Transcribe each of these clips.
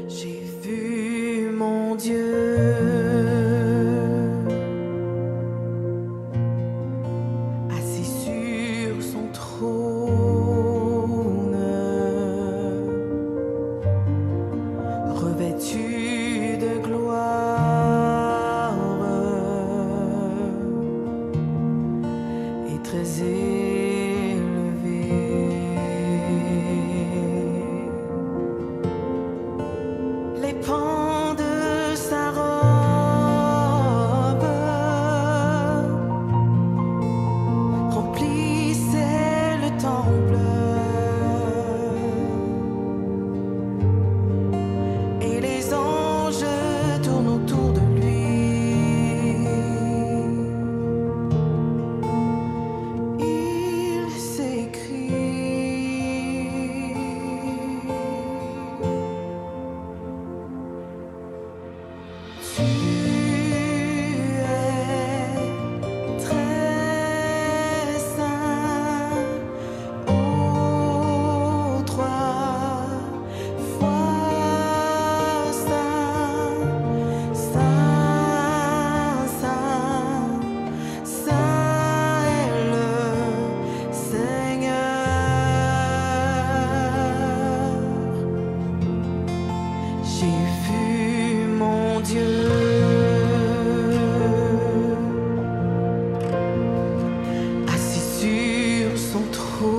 J'ai vu mon Dieu assis sur son trône, revêtu de gloire et très élevé. Les pans de sa robe remplissaient le temple, et les anges tournent autour de lui. Il s'écrie: Tu es très saint, ô trois fois saint, saint, saint, saint est le Seigneur. J'ai vu mon Dieu assis sur son trône,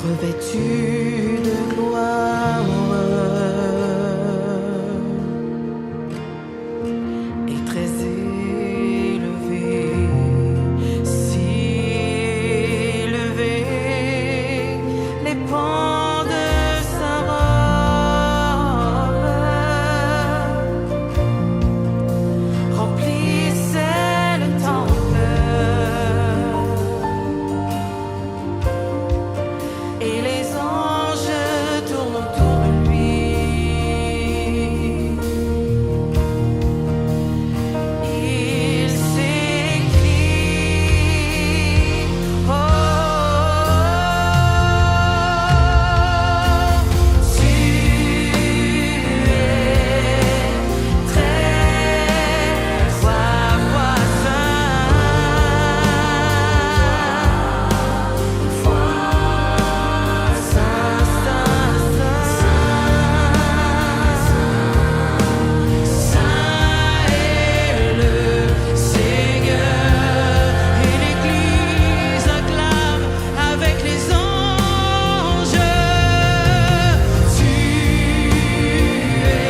revêtu de gloire et très élevé, si élevé. Les pans de sa robe remplissaient le temple, et les anges tournent autour de lui. Il s'écrie: Oh, tu es très trois fois saint, saint, saint est le Seigneur, et l'Église acclame avec les anges. Tu es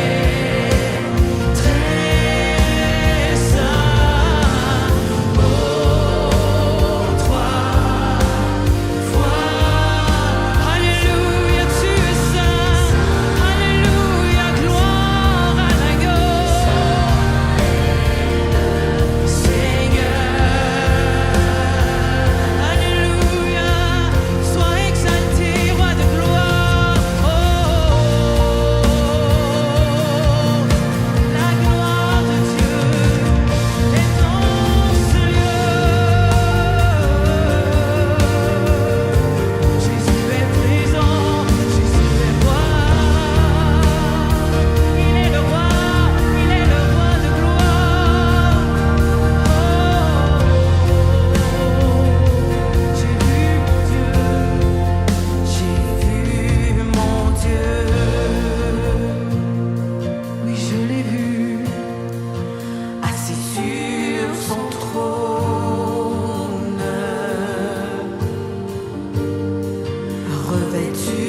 très saint, ô trois fois. Alléluia, tu es saint. Alléluia, gloire à l'agneau. Seigneur, alléluia, sois exalté, roi de gloire. Oh, la gloire de Dieu est en ce lieu. Jésus est présent, Jésus est roi. Il est le roi, il est le roi de gloire. J'ai vu Dieu, j'ai vu mon Dieu. Oui, je l'ai vu assis sur son trône, revêtu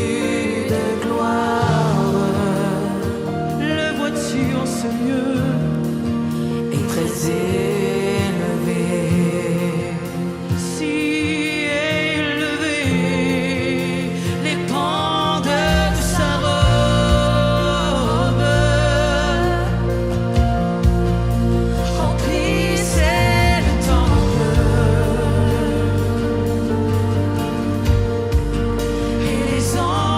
de gloire. Le vois-tu en ce lieu est très élevé, si élevé. Les pans de sa robe remplissaient le temple, et les anges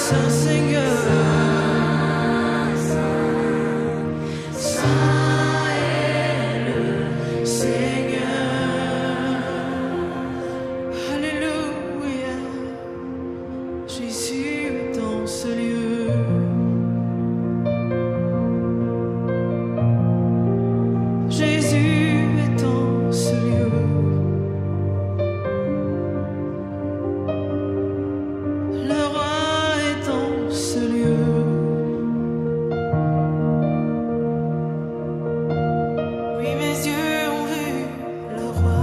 Saint Seigneur. Saint est le Seigneur. Alléluia. Jésus est dans ce lieu. Jésus est dans ce lieu. Le roi est dans ce lieu. Oui, mes yeux ont vu le roi.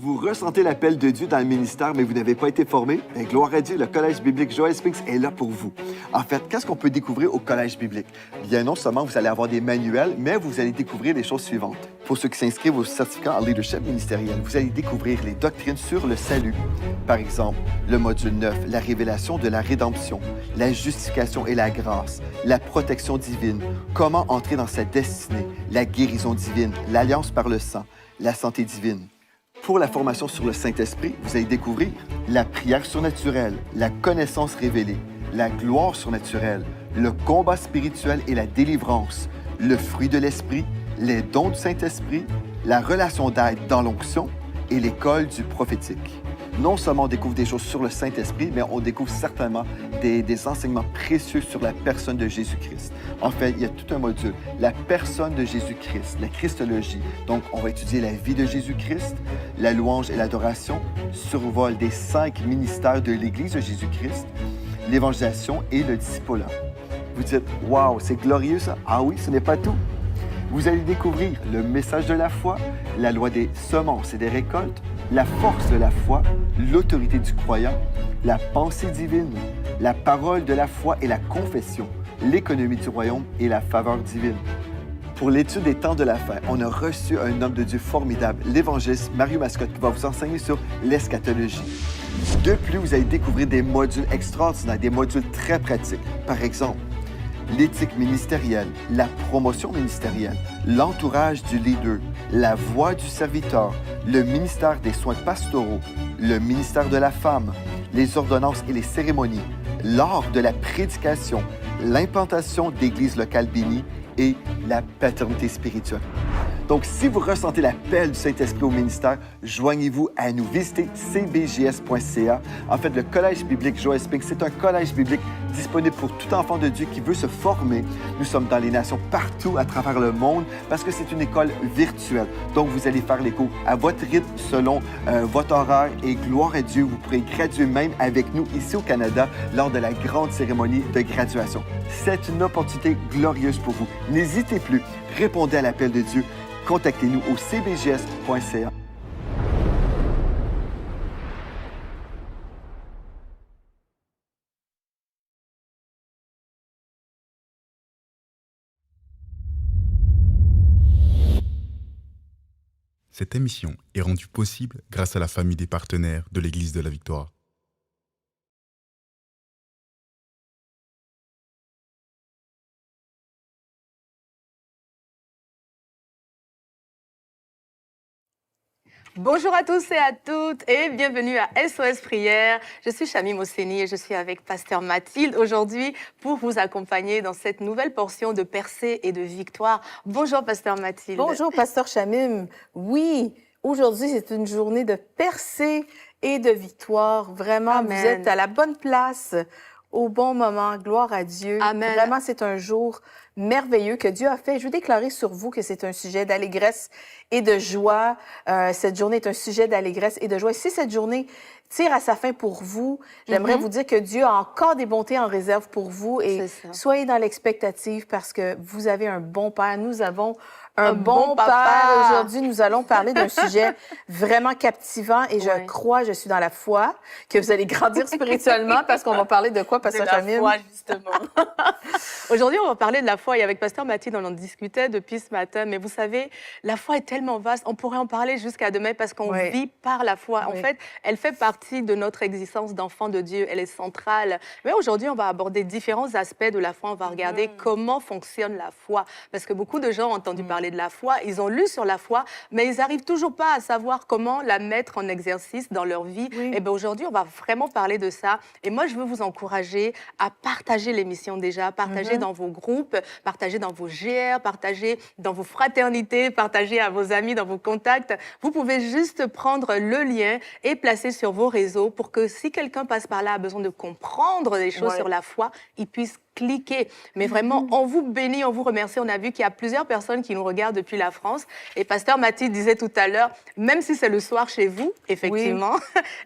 Vous ressentez l'appel de Dieu dans le ministère, mais vous n'avez pas été formé? Bien, gloire à Dieu, le Collège biblique Joël Spinks est là pour vous. En fait, qu'est-ce qu'on peut découvrir au Collège biblique? Bien, non seulement vous allez avoir des manuels, mais vous allez découvrir les choses suivantes. Pour ceux qui s'inscrivent au certificat en leadership ministériel, vous allez découvrir les doctrines sur le salut. Par exemple, le module 9, la révélation de la rédemption, la justification et la grâce, la protection divine, comment entrer dans sa destinée, la guérison divine, l'alliance par le sang, la santé divine. Pour la formation sur le Saint-Esprit, vous allez découvrir la prière surnaturelle, la connaissance révélée, la gloire surnaturelle, le combat spirituel et la délivrance, le fruit de l'Esprit, les dons du Saint-Esprit, la relation d'aide dans l'onction et l'école du prophétique. Non seulement on découvre des choses sur le Saint-Esprit, mais on découvre certainement des enseignements précieux sur la personne de Jésus-Christ. En fait, il y a tout un module, la personne de Jésus-Christ, la Christologie. Donc, on va étudier la vie de Jésus-Christ, la louange et l'adoration, survol des 5 ministères de l'Église de Jésus-Christ, l'évangélisation et le discipulat. Vous dites, « Wow, c'est glorieux ça! » Ah oui, ce n'est pas tout. Vous allez découvrir le message de la foi, la loi des semences et des récoltes, la force de la foi, l'autorité du croyant, la pensée divine, la parole de la foi et la confession, l'économie du royaume et la faveur divine. Pour l'étude des temps de la fin, on a reçu un homme de Dieu formidable, l'évangéliste Mario Mascotte, qui va vous enseigner sur l'eschatologie. De plus, vous allez découvrir des modules extraordinaires, des modules très pratiques. Par exemple, l'éthique ministérielle, la promotion ministérielle, l'entourage du leader, la voix du serviteur, le ministère des soins pastoraux, le ministère de la femme, les ordonnances et les cérémonies, l'art de la prédication, l'implantation d'églises locales bénies et la paternité spirituelle. Donc, si vous ressentez l'appel du Saint-Esprit au ministère, joignez-vous à nous. Visitez cbjs.ca. En fait, le Collège biblique Joël Spinks, c'est un collège biblique disponible pour tout enfant de Dieu qui veut se former. Nous sommes dans les nations partout à travers le monde parce que c'est une école virtuelle. Donc, vous allez faire les cours à votre rythme, selon votre horaire. Et gloire à Dieu, vous pourrez graduer même avec nous ici au Canada lors de la grande cérémonie de graduation. C'est une opportunité glorieuse pour vous. N'hésitez plus, répondez à l'appel de Dieu. Contactez-nous au cbjs.ca. Cette émission est rendue possible grâce à la famille des partenaires de l'Église de la Victoire. Bonjour à tous et à toutes et bienvenue à SOS Prière. Je suis Chami Mosseni et je suis avec Pasteur Mathilde aujourd'hui pour vous accompagner dans cette nouvelle portion de percée et de victoire. Bonjour Pasteur Mathilde. Bonjour Pasteur Chamim. Oui, aujourd'hui c'est une journée de percée et de victoire. Vraiment, Amen. Vous êtes à la bonne place, au bon moment. Gloire à Dieu. Amen. Vraiment, c'est un jour merveilleux que Dieu a fait. Je veux déclarer sur vous que c'est un sujet d'allégresse et de joie. Cette journée est un sujet d'allégresse et de joie. Et si cette journée tire à sa fin pour vous, j'aimerais vous dire que Dieu a encore des bontés en réserve pour vous et soyez dans l'expectative parce que vous avez un bon Père. Nous avons un bon père. papa. Aujourd'hui, nous allons parler d'un sujet vraiment captivant et je Ouais. crois, je suis dans la foi, que vous allez grandir spirituellement parce qu'on va parler de quoi, De Pasteur la Chamim? foi, justement. Aujourd'hui, on va parler de la foi et avec Pasteur Mathilde, on en discutait depuis ce matin. Mais vous savez, la foi est tellement vaste, on pourrait en parler jusqu'à demain parce qu'on Oui. vit par la foi. En Oui. fait, elle fait partie de notre existence d'enfant de Dieu, elle est centrale. Mais aujourd'hui, on va aborder différents aspects de la foi. On va regarder comment fonctionne la foi. Parce que beaucoup de gens ont entendu parler de la foi, ils ont lu sur la foi, mais ils n'arrivent toujours pas à savoir comment la mettre en exercice dans leur vie. Oui. Et bien aujourd'hui, on va vraiment parler de ça. Et moi, je veux vous encourager à partager l'émission déjà, partager dans vos groupes, partager dans vos GR, partager dans vos fraternités, partager à vos amis, dans vos contacts. Vous pouvez juste prendre le lien et placer sur vos réseaux pour que si quelqu'un passe par là, a besoin de comprendre des choses Ouais. sur la foi, il puisse cliquer. Mais vraiment, on vous bénit, on vous remercie. On a vu qu'il y a plusieurs personnes qui nous regardent depuis la France. Et Pasteur Mathilde disait tout à l'heure, même si c'est le soir chez vous, effectivement,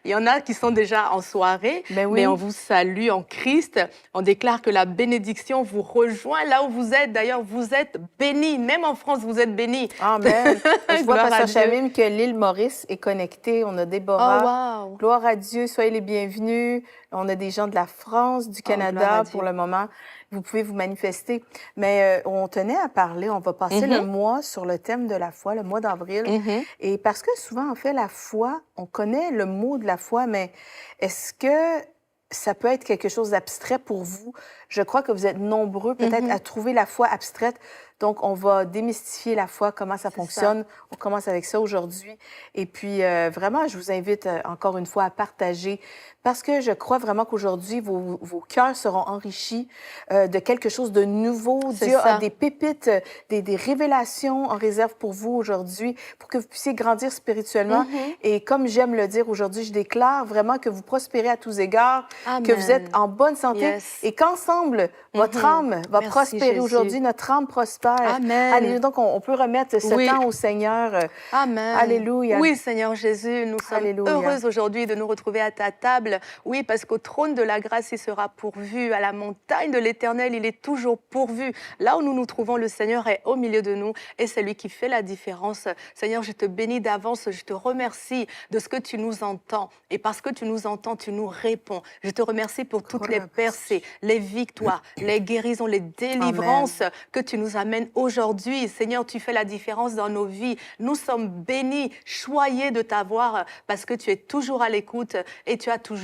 il y en a qui sont déjà en soirée. Ben oui. Mais on vous salue en Christ. On déclare que la bénédiction vous rejoint là où vous êtes. D'ailleurs, vous êtes bénis. Même en France, vous êtes bénis. Amen. Je vois, Gloire à Pasteur Dieu. Chamim, que l'île Maurice est connectée. On a Déborah. Oh, wow. Gloire à Dieu, soyez les bienvenus. On a des gens de la France, du gloire Canada à Dieu. pour le moment. Vous pouvez vous manifester. Mais on tenait à parler, on va passer le mois sur le thème de la foi, le mois d'avril. Mhm. Et parce que souvent, en fait, la foi, on connaît le mot de la foi, mais est-ce que ça peut être quelque chose d'abstrait pour vous? Je crois que vous êtes nombreux peut-être à trouver la foi abstraite. Donc, on va démystifier la foi, comment ça fonctionne. On commence avec ça aujourd'hui. Et puis, vraiment, je vous invite encore une fois à partager parce que je crois vraiment qu'aujourd'hui, vos cœurs seront enrichis de quelque chose de nouveau. C'est Dieu ça. a des pépites, des révélations en réserve pour vous aujourd'hui, pour que vous puissiez grandir spirituellement. Et comme j'aime le dire aujourd'hui, je déclare vraiment que vous prospérez à tous égards, que vous Amen. êtes en bonne santé Yes. et qu'ensemble, votre âme va Merci, prospérer Jésus. aujourd'hui. Notre âme prospère. Amen. Alléluia. Donc, on peut remettre ce Oui. temps au Seigneur. Amen. Alléluia. Oui, Seigneur Jésus, nous sommes Alléluia. heureuses aujourd'hui de nous retrouver à ta table. Oui, parce qu'au trône de la grâce, il sera pourvu. À la montagne de l'Éternel, il est toujours pourvu. Là où nous nous trouvons, le Seigneur est au milieu de nous et c'est lui qui fait la différence. Seigneur, je te bénis d'avance. Je te remercie de ce que tu nous entends. Et parce que tu nous entends, tu nous réponds. Je te remercie pour toutes les percées, les victoires, les guérisons, les délivrances que tu nous amènes aujourd'hui. Seigneur, tu fais la différence dans nos vies. Nous sommes bénis, choyés de t'avoir parce que tu es toujours à l'écoute et tu as toujours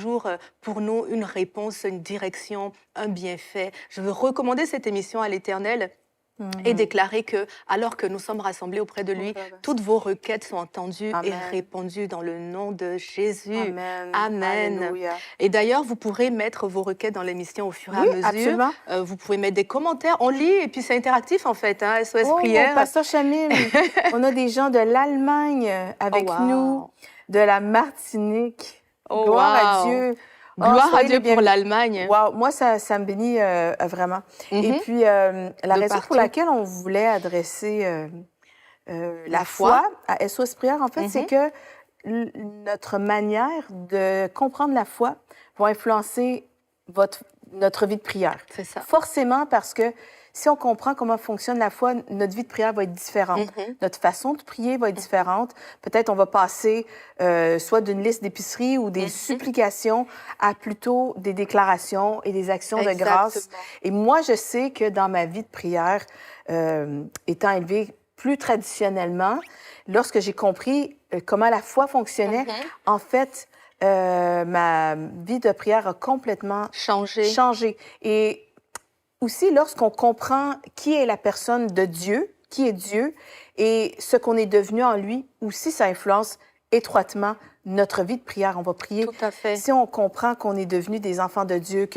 pour nous une réponse, une direction, un bienfait. Je veux recommander cette émission à l'Éternel et déclarer que, alors que nous sommes rassemblés auprès de lui, toutes vos requêtes sont entendues et Amen. répondues dans le nom de Jésus. Amen. Amen. Alléluia. Et d'ailleurs, vous pourrez mettre vos requêtes dans l'émission au fur et Oui, à mesure. absolument. Vous pouvez mettre des commentaires, on lit et puis c'est interactif en fait. Hein, SOS Oh, Prière. Pasteur Chamim, on a des gens de l'Allemagne avec Oh, wow. nous, de la Martinique. Oh, Gloire à wow. Dieu. Gloire à soyez Dieu les pour bienvenus. l'Allemagne. Wow, moi, ça me bénit vraiment. Et Mhm. puis, la raison partout. pour laquelle on voulait adresser la foi à SOS Prière, en fait, c'est que notre manière de comprendre la foi va influencer notre vie de prière. C'est ça. Forcément, parce que si on comprend comment fonctionne la foi, notre vie de prière va être différente. Notre façon de prier va être différente. Peut-être on va passer soit d'une liste d'épicerie ou des supplications à plutôt des déclarations et des actions de grâce. Exactement. Et moi, je sais que dans ma vie de prière, étant élevée plus traditionnellement, lorsque j'ai compris comment la foi fonctionnait, en fait, ma vie de prière a complètement Changer. changé. Et aussi, lorsqu'on comprend qui est la personne de Dieu, qui est Dieu, et ce qu'on est devenu en lui, aussi ça influence étroitement notre vie de prière. On va prier. Tout à fait. Si on comprend qu'on est devenu des enfants de Dieu,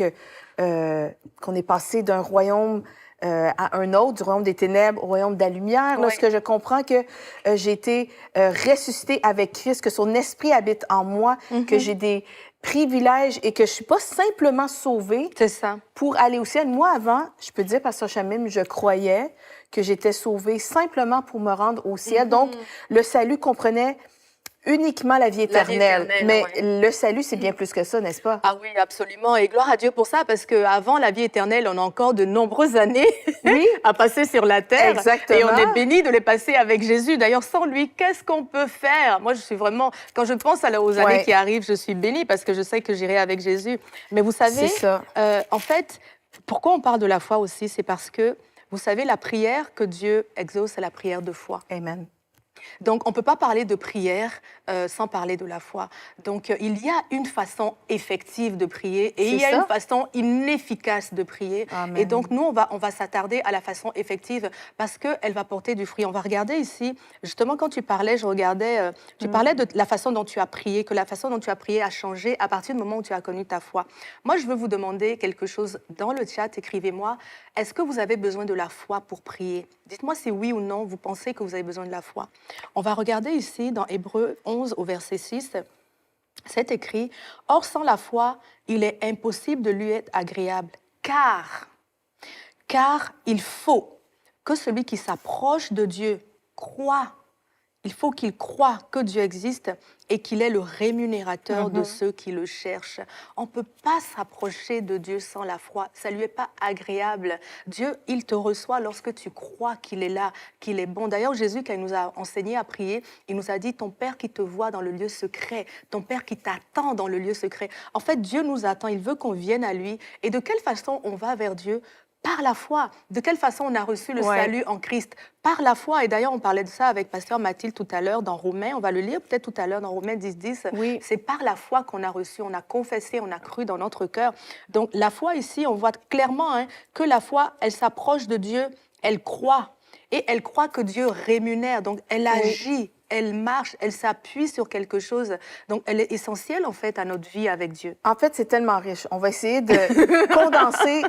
qu'on est passé d'un royaume à un autre, du royaume des ténèbres au royaume de la lumière, Oui. lorsque je comprends que j'ai été ressuscité avec Christ, que son esprit habite en moi, que j'ai des privilèges et que je suis pas simplement sauvée C'est ça. pour aller au ciel. Moi, avant, je peux dire, Pasteur Chamim, je croyais que j'étais sauvée simplement pour me rendre au ciel. Donc, le salut comprenait uniquement la vie éternelle. éternelle, Mais ouais. le salut, c'est bien plus que ça, n'est-ce pas? Ah oui, absolument. Et gloire à Dieu pour ça, parce qu'avant la vie éternelle, on a encore de nombreuses années Oui. à passer sur la terre. Exactement. Et on est béni de les passer avec Jésus. D'ailleurs, sans lui, qu'est-ce qu'on peut faire? Moi, je suis vraiment, quand je pense aux années Ouais. qui arrivent, je suis bénie parce que je sais que j'irai avec Jésus. Mais vous savez, C'est ça. en fait, pourquoi on parle de la foi aussi? C'est parce que, vous savez, la prière que Dieu exauce, c'est la prière de foi. Amen. Donc, on ne peut pas parler de prière sans parler de la foi. Donc, il y a une façon effective de prier et il y a C'est ça. une façon inefficace de prier. Amen. Et donc, nous, on va s'attarder à la façon effective parce qu'elle va porter du fruit. On va regarder ici, justement, quand tu parlais, je regardais, tu parlais de la façon dont tu as prié, que la façon dont tu as prié a changé à partir du moment où tu as connu ta foi. Moi, je veux vous demander quelque chose dans le chat. Écrivez-moi, est-ce que vous avez besoin de la foi pour prier? Dites-moi si oui ou non, vous pensez que vous avez besoin de la foi. On va regarder ici dans Hébreux 11 au verset 6. C'est écrit, « Or sans la foi, il est impossible de lui être agréable, car il faut que celui qui s'approche de Dieu croit. Il faut qu'il croie que Dieu existe et qu'il est le rémunérateur de ceux qui le cherchent. On ne peut pas s'approcher de Dieu sans la foi. Ça ne lui est pas agréable. Dieu, il te reçoit lorsque tu crois qu'il est là, qu'il est bon. D'ailleurs, Jésus, quand il nous a enseigné à prier, il nous a dit, ton Père qui te voit dans le lieu secret, ton Père qui t'attend dans le lieu secret. En fait, Dieu nous attend. Il veut qu'on vienne à lui. Et de quelle façon on va vers Dieu? Par la foi. De quelle façon on a reçu le Ouais. salut en Christ? Par la foi. Et d'ailleurs, on parlait de ça avec Pasteur Mathilde tout à l'heure dans Romains. On va le lire peut-être tout à l'heure dans Romains 10, 10. Oui. C'est par la foi qu'on a reçu, on a confessé, on a cru dans notre cœur. Donc la foi ici, on voit clairement que la foi, elle s'approche de Dieu, elle croit. Et elle croit que Dieu rémunère. Donc elle agit, elle marche, elle s'appuie sur quelque chose. Donc elle est essentielle en fait à notre vie avec Dieu. En fait, c'est tellement riche. On va essayer de condenser.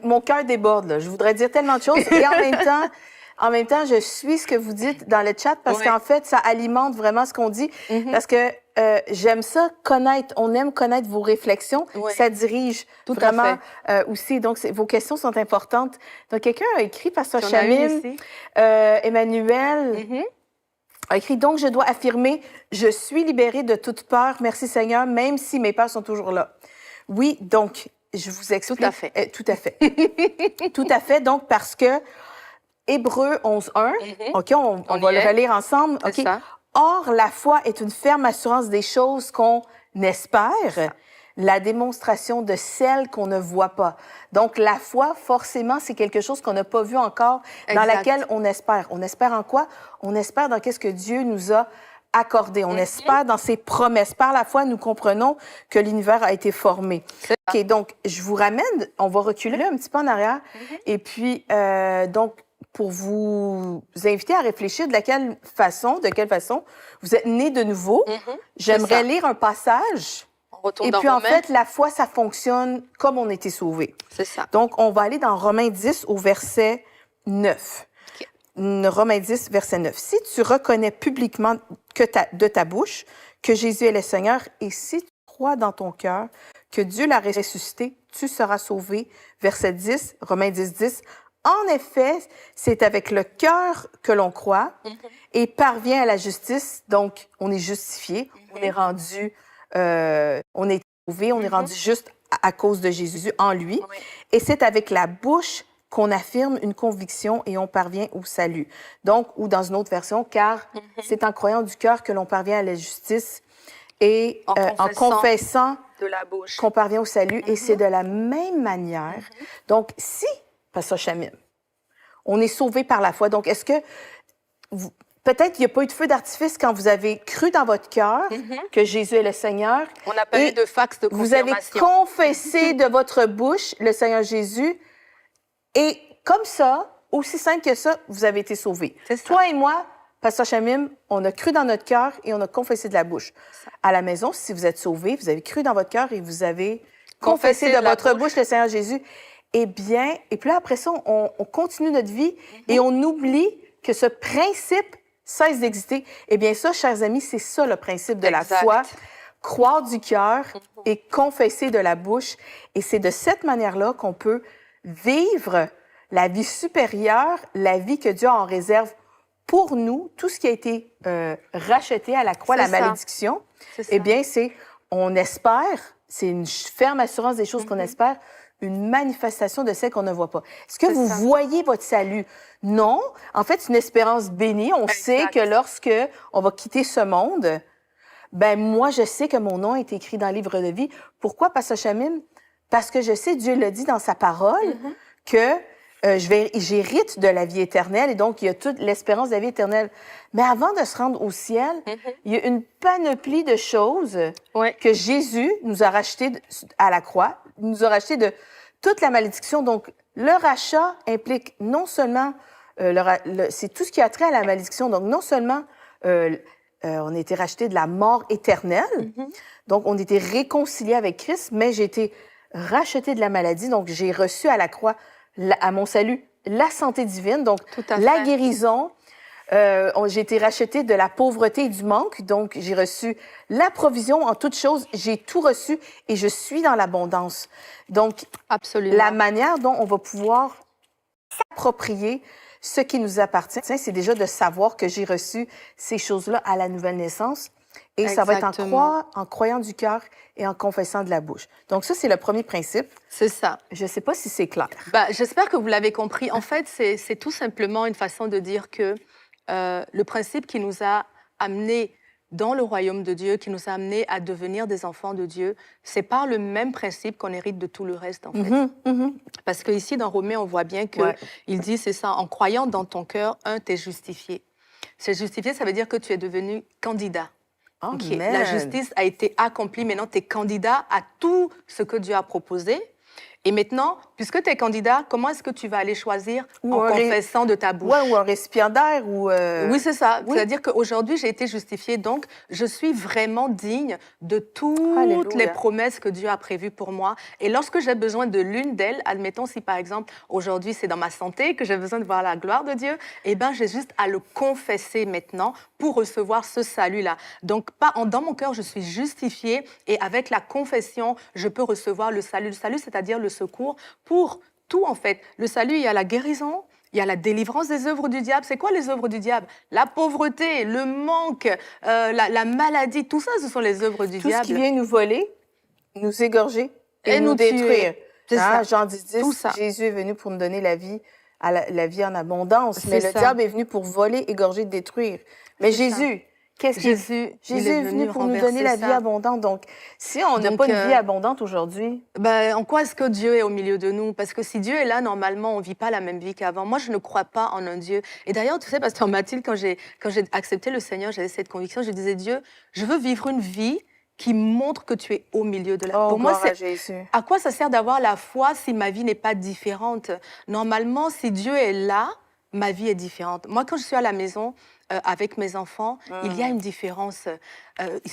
Mon cœur déborde, là. Je voudrais dire tellement de choses. Et en même temps, je suis ce que vous dites dans le chat parce Ouais. qu'en fait, ça alimente vraiment ce qu'on dit. Parce que j'aime ça, connaître. On aime connaître vos réflexions. Ouais. Ça dirige Tout à vraiment aussi. Donc, vos questions sont importantes. Donc, quelqu'un a écrit, Pasteur Tu en as une Chamine, ici? Emmanuel, Mhm. a écrit, donc je dois affirmer, je suis libérée de toute peur, merci Seigneur, même si mes peurs sont toujours là. Oui, donc, je vous explique. Tout à fait. Tout à fait. Tout à fait, donc, parce que Hébreux 11.1, OK, on On va y le est. relire ensemble. C'est OK. ça. Or, la foi est une ferme assurance des choses qu'on espère, la démonstration de celles qu'on ne voit pas. Donc, la foi, forcément, c'est quelque chose qu'on n'a pas vu encore, dans Exact. laquelle on espère. On espère en quoi? On espère dans qu'est-ce que Dieu nous a accordé. On espère dans ses promesses. Par la foi, nous comprenons que l'univers a été formé. C'est ça. OK, donc, je vous ramène, on va reculer un petit peu en arrière. Et puis, donc, pour vous inviter à réfléchir de quelle façon vous êtes nés de nouveau. C'est ça. J'aimerais lire un passage. On retourne Et dans puis, en Romains. fait, la foi, ça fonctionne comme on était sauvés. C'est ça. Donc, on va aller dans Romains 10 au verset 9. OK. Romains 10, verset 9. Si tu reconnais publiquement de ta bouche que Jésus est le Seigneur et si tu crois dans ton cœur que Dieu l'a ressuscité, tu seras sauvé. Verset 10, Romains 10, 10. En effet, c'est avec le cœur que l'on croit et parvient à la justice. Donc, on est justifié, on est rendu, on est sauvé, on est rendu juste à cause de Jésus en lui. Oui. Et c'est avec la bouche qu'on affirme une conviction et on parvient au salut. Donc, ou dans une autre version, car c'est en croyant du cœur que l'on parvient à la justice et en confessant de la bouche. qu'on parvient au salut. Et c'est de la même manière. Donc, si, Pasteur Chamine, on est sauvé par la foi, donc est-ce que peut-être qu'il n'y a pas eu de feu d'artifice quand vous avez cru dans votre cœur que Jésus est le Seigneur. On n'a pas et eu de fax de vous avez confirmation. confessé de votre bouche le Seigneur Jésus. Et comme ça, aussi simple que ça, vous avez été sauvés. C'est ça. Toi et moi, Pasteur Chamim, on a cru dans notre cœur et on a confessé de la bouche. À la maison, si vous êtes sauvés, vous avez cru dans votre cœur et vous avez confessé de la votre bouche bouche le Seigneur Jésus. Eh bien, et puis là, après ça, on continue notre vie et on oublie que ce principe cesse d'exister. Eh bien, ça, chers amis, c'est ça le principe de la Exact. foi. Croire du cœur et confesser de la bouche. Et c'est de cette manière-là qu'on peut vivre la vie supérieure, la vie que Dieu a en réserve pour nous, tout ce qui a été racheté à la croix, C'est la ça. malédiction, C'est ça. eh bien, on espère, c'est une ferme assurance des choses qu'on espère, une manifestation de celles qu'on ne voit pas. Est-ce que C'est vous ça. voyez votre salut? Non. En fait, c'est une espérance bénie. On sait Exact. que lorsque on va quitter ce monde, ben moi, je sais que mon nom est écrit dans le livre de vie. Pourquoi, Pasteur Chamim? Parce que je sais, Dieu le dit dans sa parole, que j'hérite de la vie éternelle et donc il y a toute l'espérance de la vie éternelle. Mais avant de se rendre au ciel, il y a une panoplie de choses Ouais. que Jésus nous a rachetées à la croix, nous a rachetées de toute la malédiction. Donc, le rachat implique non seulement, c'est tout ce qui a trait à la malédiction. Donc, non seulement on a été racheté de la mort éternelle, donc on a été réconcilié avec Christ, mais j'ai été racheté de la maladie. Donc, j'ai reçu à la croix, à mon salut, la santé divine, donc Tout à la fait. guérison. J'ai été racheté de la pauvreté et du manque, donc j'ai reçu la provision en toutes choses. J'ai tout reçu et je suis dans l'abondance. Donc, Absolument. la manière dont on va pouvoir s'approprier ce qui nous appartient, c'est déjà de savoir que j'ai reçu ces choses-là à la nouvelle naissance. Et ça va être Exactement. en croyant du cœur et en confessant de la bouche. Donc ça, c'est le premier principe. C'est ça. Je ne sais pas si c'est clair. Bah, j'espère que vous l'avez compris. En fait, c'est tout simplement une façon de dire que le principe qui nous a amenés dans le royaume de Dieu, qui nous a amenés à devenir des enfants de Dieu, c'est par le même principe qu'on hérite de tout le reste, en fait. Parce qu'ici, dans Romains, on voit bien qu'il Ouais. dit, c'est ça, en croyant dans ton cœur, t'es justifié. C'est justifié, ça veut dire que tu es devenu candidat. Oh, Ok, man. la justice a été accomplie. Maintenant, tu es candidat à tout ce que Dieu a proposé. Et maintenant, puisque tu es candidat, comment est-ce que tu vas aller choisir Ou en un ré- confessant de ta bouche? Ouais, ou un récipiendaire, ou... Oui, c'est ça. oui. C'est-à-dire qu'aujourd'hui, j'ai été justifiée, donc je suis vraiment digne de toutes Alléluia. les promesses que Dieu a prévues pour moi. Et lorsque j'ai besoin de l'une d'elles, admettons si par exemple, aujourd'hui, c'est dans ma santé que j'ai besoin de voir la gloire de Dieu, eh bien, j'ai juste à le confesser maintenant pour recevoir ce salut-là. Donc, dans mon cœur, je suis justifiée et avec la confession, je peux recevoir le salut. Le salut, c'est-à-dire le secours pour tout, en fait. Le salut, il y a la guérison, il y a la délivrance des œuvres du diable. C'est quoi les œuvres du diable? La pauvreté, le manque, la maladie, tout ça, ce sont les œuvres du tout diable. ce qui vient nous voler, nous égorger et, Et nous nous tuer. détruire. C'est ça. Jean 10, Tout ça. Jésus est venu pour nous donner la vie, la vie en abondance. Mais C'est le ça. diable est venu pour voler, égorger, détruire. Mais C'est ça. Jésus, qu'est-ce qu'il Jésus, Jésus il est venu pour nous donner la vie ça. abondante. Donc, si on n'a Donc, pas une vie abondante aujourd'hui, Ben, en quoi est-ce que Dieu est au milieu de nous? Parce que si Dieu est là, normalement, on ne vit pas la même vie qu'avant. Moi, je ne crois pas en un Dieu. Et d'ailleurs, tu sais, Pasteur Mathilde, quand j'ai accepté le Seigneur, j'avais cette conviction, je disais, Dieu, je veux vivre une vie qui montre que tu es au milieu de la... oh, Pour moi, gloire à c'est... Jésus. À quoi ça sert d'avoir la foi si ma vie n'est pas différente? Normalement, si Dieu est là, ma vie est différente. Moi, quand je suis à la maison avec mes enfants, il y a une différence.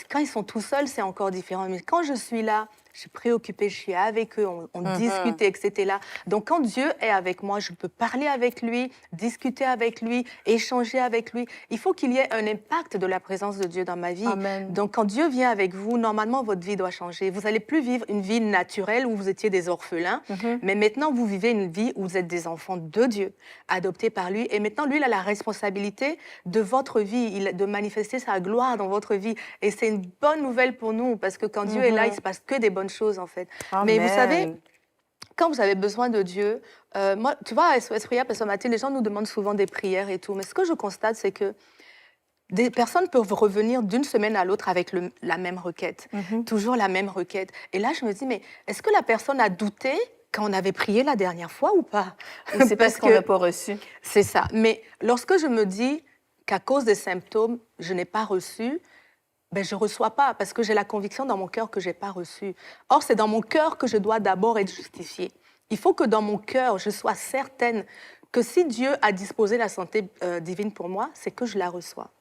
Quand ils sont tout seuls, c'est encore différent. Mais quand je suis là, je suis préoccupée, je suis avec eux, on discute, etc. Donc, quand Dieu est avec moi, je peux parler avec lui, discuter avec lui, échanger avec lui. Il faut qu'il y ait un impact de la présence de Dieu dans ma vie. Amen. Donc, quand Dieu vient avec vous, normalement, votre vie doit changer. Vous n'allez plus vivre une vie naturelle où vous étiez des orphelins, mais maintenant, vous vivez une vie où vous êtes des enfants de Dieu, adoptés par lui. Et maintenant, lui, il a la responsabilité de votre vie, de manifester sa gloire dans votre vie. Et c'est une bonne nouvelle pour nous, parce que quand Dieu est là, il ne se passe que des bonnes choses, en fait. Mais vous savez, quand vous avez besoin de Dieu, moi, tu vois, à SOS Prière, parce que Mathilde, les gens nous demandent souvent des prières et tout. Mais ce que je constate, c'est que des personnes peuvent revenir d'une semaine à l'autre avec la même requête, toujours la même requête. Et là, je me dis, mais est-ce que la personne a douté quand on avait prié la dernière fois ou pas? C'est parce qu'on n'a pas reçu. C'est ça. Mais lorsque je me dis qu'à cause des symptômes, je n'ai pas reçu, ben, je ne reçois pas parce que j'ai la conviction dans mon cœur que je n'ai pas reçu. Or, c'est dans mon cœur que je dois d'abord être justifiée. Il faut que dans mon cœur, je sois certaine que si Dieu a disposé la santé divine pour moi, c'est que je la reçois.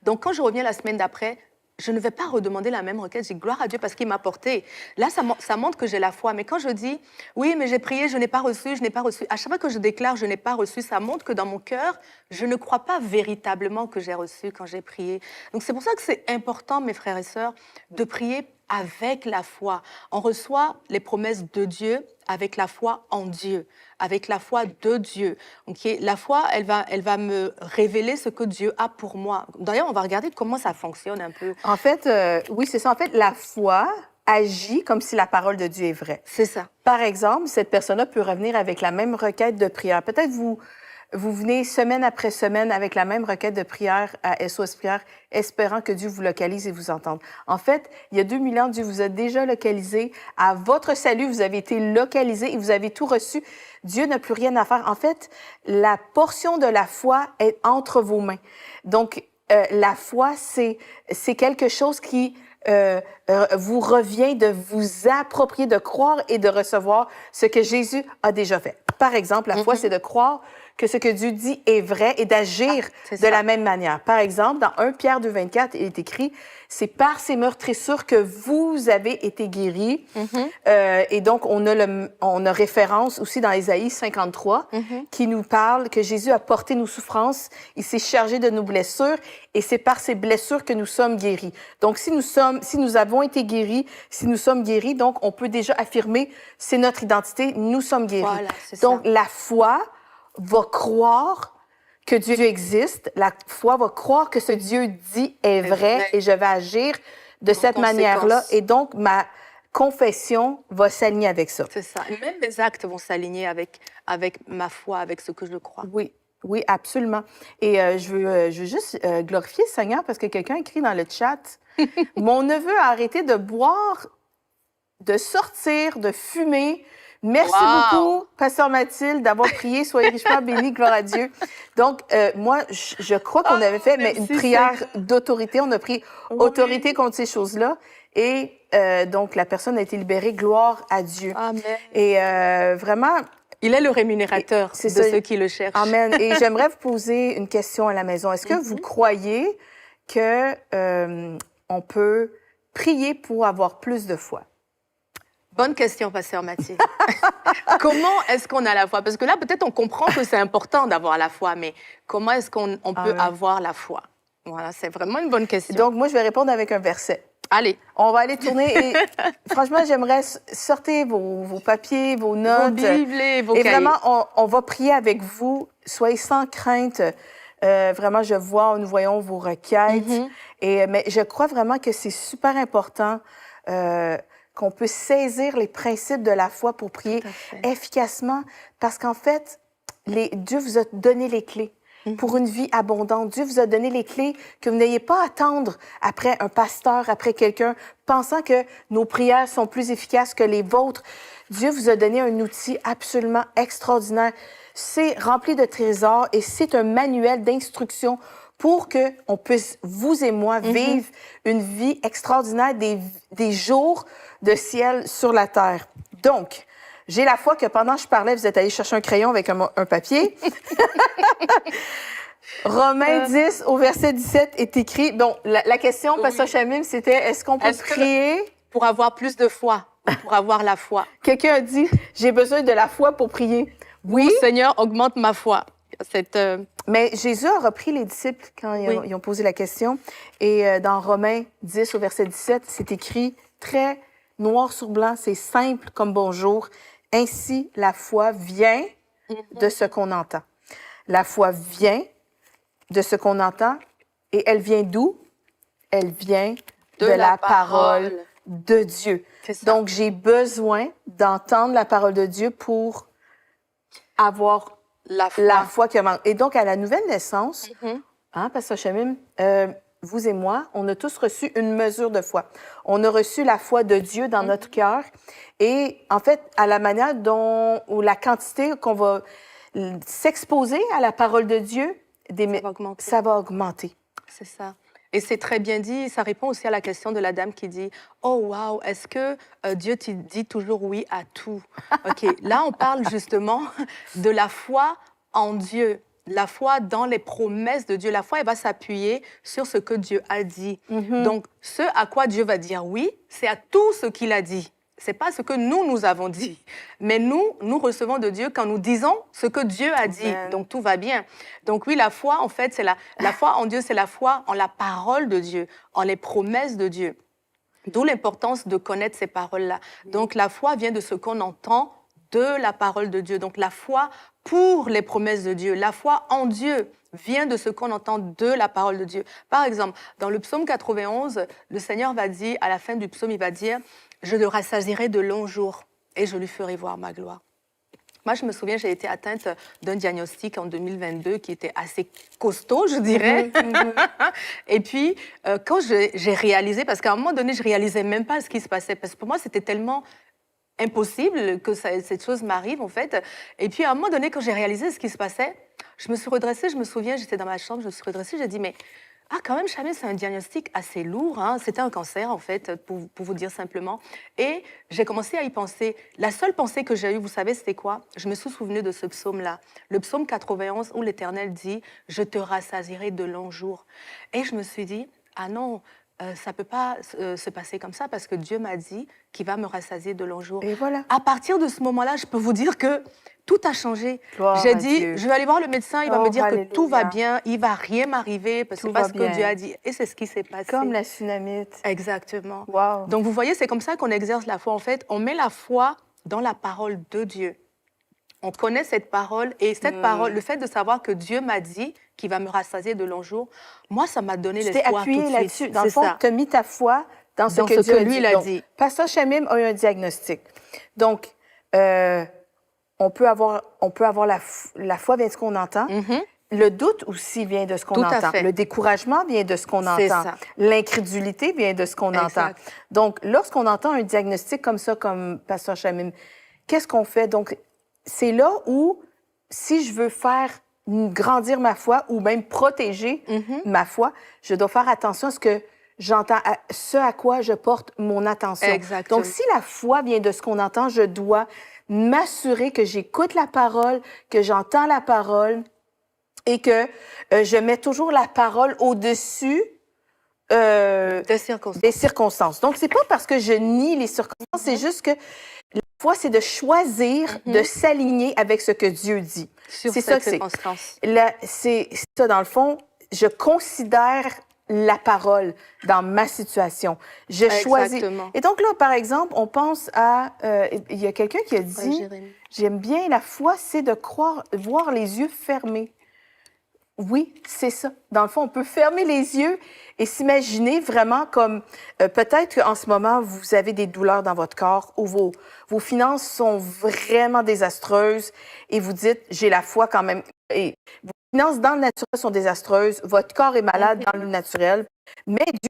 Donc, quand je reviens la semaine d'après, je ne vais pas redemander la même requête. J'ai gloire à Dieu parce qu'il m'a porté. Là, ça montre que j'ai la foi. Mais quand je dis, oui, mais j'ai prié, je n'ai pas reçu, je n'ai pas reçu. À chaque fois que je déclare, je n'ai pas reçu, ça montre que dans mon cœur, je ne crois pas véritablement que j'ai reçu quand j'ai prié. Donc, c'est pour ça que c'est important, mes frères et sœurs, de prier avec la foi. On reçoit les promesses de Dieu avec la foi en Dieu, avec la foi de Dieu. Okay? La foi, elle va me révéler ce que Dieu a pour moi. D'ailleurs, on va regarder comment ça fonctionne un peu. En fait, oui, c'est ça. En fait, la foi agit comme si la parole de Dieu est vraie. C'est ça. Par exemple, cette personne-là peut revenir avec la même requête de prière. Peut-être vous venez semaine après semaine avec la même requête de prière à SOS Prière, espérant que Dieu vous localise et vous entende. En fait, il y a 2000 ans, Dieu vous a déjà localisé. À votre salut, vous avez été localisé et vous avez tout reçu. Dieu n'a plus rien à faire. En fait, la portion de la foi est entre vos mains. Donc, la foi, c'est quelque chose qui vous revient de vous approprier, de croire et de recevoir ce que Jésus a déjà fait. Par exemple, la foi, c'est de croire que ce que Dieu dit est vrai et d'agir de la même manière. Par exemple, dans 1 Pierre 2,24, il est écrit « C'est par ces meurtrissures que vous avez été guéris. Et donc, on a référence aussi dans Ésaïe 53 qui nous parle que Jésus a porté nos souffrances, il s'est chargé de nos blessures et c'est par ces blessures que nous sommes guéris. Donc, si nous avons été guéris, si nous sommes guéris, donc on peut déjà affirmer c'est notre identité, nous sommes guéris. Voilà, c'est donc, ça. la foi va croire que Dieu existe. La foi va croire que ce Dieu dit est vrai et je vais agir de cette manière-là. Et donc, ma confession va s'aligner avec ça. C'est ça. Et même mes actes vont s'aligner avec ma foi, avec ce que je crois. Oui, oui, absolument. Et je veux juste glorifier le Seigneur parce que quelqu'un écrit dans le chat « Mon neveu a arrêté de boire, de sortir, de fumer. » Merci beaucoup, Pasteur Mathilde, d'avoir prié. Soyez richement bénis, gloire à Dieu. Donc, moi, je crois qu'on avait fait mais une prière d'autorité. On a pris autorité contre ces choses-là. Et donc, la personne a été libérée. Gloire à Dieu. Amen. Et vraiment... Il est le rémunérateur de ceux qui le cherchent. Amen. Et j'aimerais vous poser une question à la maison. Est-ce que vous croyez que on peut prier pour avoir plus de foi? Bonne question, Pasteur Mathilde. Comment est-ce qu'on a la foi? Parce que là, peut-être on comprend que c'est important d'avoir la foi, mais comment est-ce qu'on peut avoir la foi? Voilà, c'est vraiment une bonne question. Donc, moi, je vais répondre avec un verset. Allez. On va aller tourner et franchement, j'aimerais sortir vos papiers, vos notes. Vos Bibles et vos cahiers. Vraiment, on va prier avec vous. Soyez sans crainte. Vraiment, nous voyons vos requêtes. Mais je crois vraiment que c'est super important qu'on peut saisir les principes de la foi pour prier efficacement. Parce qu'en fait, Dieu vous a donné les clés pour une vie abondante. Dieu vous a donné les clés que vous n'ayez pas à attendre après un pasteur, après quelqu'un, pensant que nos prières sont plus efficaces que les vôtres. Dieu vous a donné un outil absolument extraordinaire. C'est rempli de trésors et c'est un manuel d'instruction pour que on puisse, vous et moi, vivre une vie extraordinaire, des jours de ciel sur la terre. Donc, j'ai la foi que pendant que je parlais, vous êtes allé chercher un crayon avec un papier. Romains 10 au verset 17 est écrit. Bon, la question, Pasteur Chamim, c'était est-ce qu'on peut prier pour avoir plus de foi, pour avoir la foi? Quelqu'un a dit j'ai besoin de la foi pour prier. Oui, Seigneur, augmente ma foi. Mais Jésus a repris les disciples quand ils ont posé la question. Et dans Romains 10 au verset 17, c'est écrit très noir sur blanc, c'est simple comme bonjour. Ainsi, la foi vient de ce qu'on entend. La foi vient de ce qu'on entend. Et elle vient d'où? Elle vient de la parole de Dieu. Donc, j'ai besoin d'entendre la parole de Dieu pour avoir la foi qui manque. Et donc, à la nouvelle naissance, Pasteur Chamim, vous et moi, on a tous reçu une mesure de foi. On a reçu la foi de Dieu dans notre cœur. Et en fait, à la manière ou la quantité qu'on va s'exposer à la parole de Dieu, ça va augmenter. C'est ça. Et c'est très bien dit. Ça répond aussi à la question de la dame qui dit « Oh, wow, est-ce que Dieu te dit toujours oui à tout? » OK, là, on parle justement de la foi en Dieu. La foi dans les promesses de Dieu. La foi, elle va s'appuyer sur ce que Dieu a dit. Donc, ce à quoi Dieu va dire oui, c'est à tout ce qu'il a dit. C'est pas ce que nous avons dit. Mais nous recevons de Dieu quand nous disons ce que Dieu a dit. Donc, tout va bien. Donc, oui, la foi, en fait, c'est la foi en Dieu, c'est la foi en la parole de Dieu, en les promesses de Dieu. D'où l'importance de connaître ces paroles-là. Donc la foi vient de ce qu'on entend de la parole de Dieu. Donc la foi pour les promesses de Dieu, la foi en Dieu vient de ce qu'on entend de la parole de Dieu. Par exemple, dans le psaume 91, le Seigneur va dire, à la fin du psaume, il va dire « Je le rassasierai de longs jours et je lui ferai voir ma gloire ». Moi, je me souviens, j'ai été atteinte d'un diagnostic en 2022 qui était assez costaud, je dirais. Et puis, quand j'ai réalisé, parce qu'à un moment donné, je réalisais même pas ce qui se passait, parce que pour moi, c'était tellement impossible que cette chose m'arrive, en fait. Et puis, à un moment donné, quand j'ai réalisé ce qui se passait, je me suis redressée, je me souviens, j'étais dans ma chambre, je me suis redressée, j'ai dit, mais quand même, Chamille, c'est un diagnostic assez lourd. Hein. C'était un cancer, en fait, pour vous dire simplement. Et j'ai commencé à y penser. La seule pensée que j'ai eue, vous savez, c'était quoi? Je me suis souvenue de ce psaume-là. Le psaume 91, où l'Éternel dit « Je te rassasierai de longs jours ». Et je me suis dit « Ah non, ça ne peut pas se passer comme ça parce que Dieu m'a dit qu'il va me rassasier de longs jours. » Et voilà. À partir de ce moment-là, je peux vous dire que tout a changé. Gloire J'ai à dit, Dieu. je vais aller voir le médecin, il va Oh, me dire alléluia. que tout va bien, il ne va rien m'arriver parce que Tout c'est va ce que bien. Dieu a dit. Et c'est ce qui s'est passé. Comme la tsunamite. Exactement. Wow. Donc, vous voyez, c'est comme ça qu'on exerce la foi. En fait, on met la foi dans la parole de Dieu. On connaît cette parole et cette parole, le fait de savoir que Dieu m'a dit qu'il va me rassasier de longs jours, moi, ça m'a donné Tu t'es l'espoir tout appuyé de là-dessus. suite. Dans le C'est fond, ça. tu as mis ta foi dans ce Dans que ce Dieu que a lui, dit. il a Donc, dit. Pasteur Chamim a eu un diagnostic. Donc, on peut avoir la foi vient de ce qu'on entend. Le doute aussi vient de ce qu'on Tout à entend. fait. Le découragement vient de ce qu'on C'est entend. ça. L'incrédulité vient de ce qu'on entend. Exact. Donc, lorsqu'on entend un diagnostic comme ça, comme Pasteur Chamim, qu'est-ce qu'on fait? Donc, c'est là où, si je veux faire grandir ma foi ou même protéger ma foi, je dois faire attention à ce que j'entends, à ce à quoi je porte mon attention. Exactement. Donc, si la foi vient de ce qu'on entend, je dois m'assurer que j'écoute la parole, que j'entends la parole et que je mets toujours la parole au-dessus Des circonstances. des circonstances. Donc, c'est pas parce que je nie les circonstances, c'est juste que la foi, c'est de choisir de s'aligner avec ce que Dieu dit. Sur C'est cette ça que c'est. circonstance. Là, c'est ça, dans le fond, je considère la parole dans ma situation. Je choisis. Exactement. Et donc là, par exemple, on pense à... il y a quelqu'un qui a Ouais, dit, Jérémie. j'aime bien la foi, c'est de croire, voir les yeux fermés. Oui, c'est ça. Dans le fond, on peut fermer les yeux et s'imaginer vraiment comme... peut-être qu'en ce moment, vous avez des douleurs dans votre corps ou vos finances sont vraiment désastreuses et vous dites, j'ai la foi quand même. Et vos finances dans le naturel sont désastreuses, votre corps est malade dans le naturel, mais Dieu